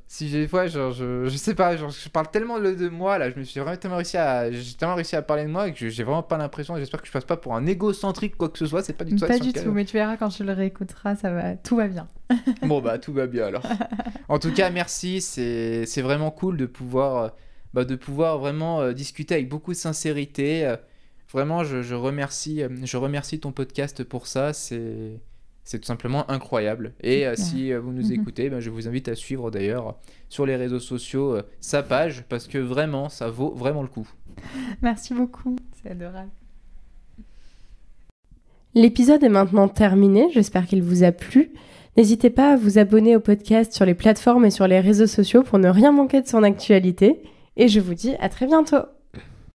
si j'ai des fois genre je sais pas, genre je parle tellement de moi là, j'ai tellement réussi à parler de moi que j'ai vraiment pas l'impression, j'espère que je passe pas pour un égocentrique quoi que ce soit, c'est pas du tout ça. Pas du tout, mais tu verras quand tu le réécouteras, tout va bien. Bon bah tout va bien alors. En tout cas, merci, c'est vraiment cool de pouvoir vraiment discuter avec beaucoup de sincérité. Vraiment, je remercie ton podcast pour ça. C'est tout simplement incroyable. Et si vous nous écoutez, je vous invite à suivre d'ailleurs sur les réseaux sociaux sa page parce que vraiment, ça vaut vraiment le coup. Merci beaucoup, c'est adorable. L'épisode est maintenant terminé. J'espère qu'il vous a plu. N'hésitez pas à vous abonner au podcast sur les plateformes et sur les réseaux sociaux pour ne rien manquer de son actualité. Et je vous dis à très bientôt.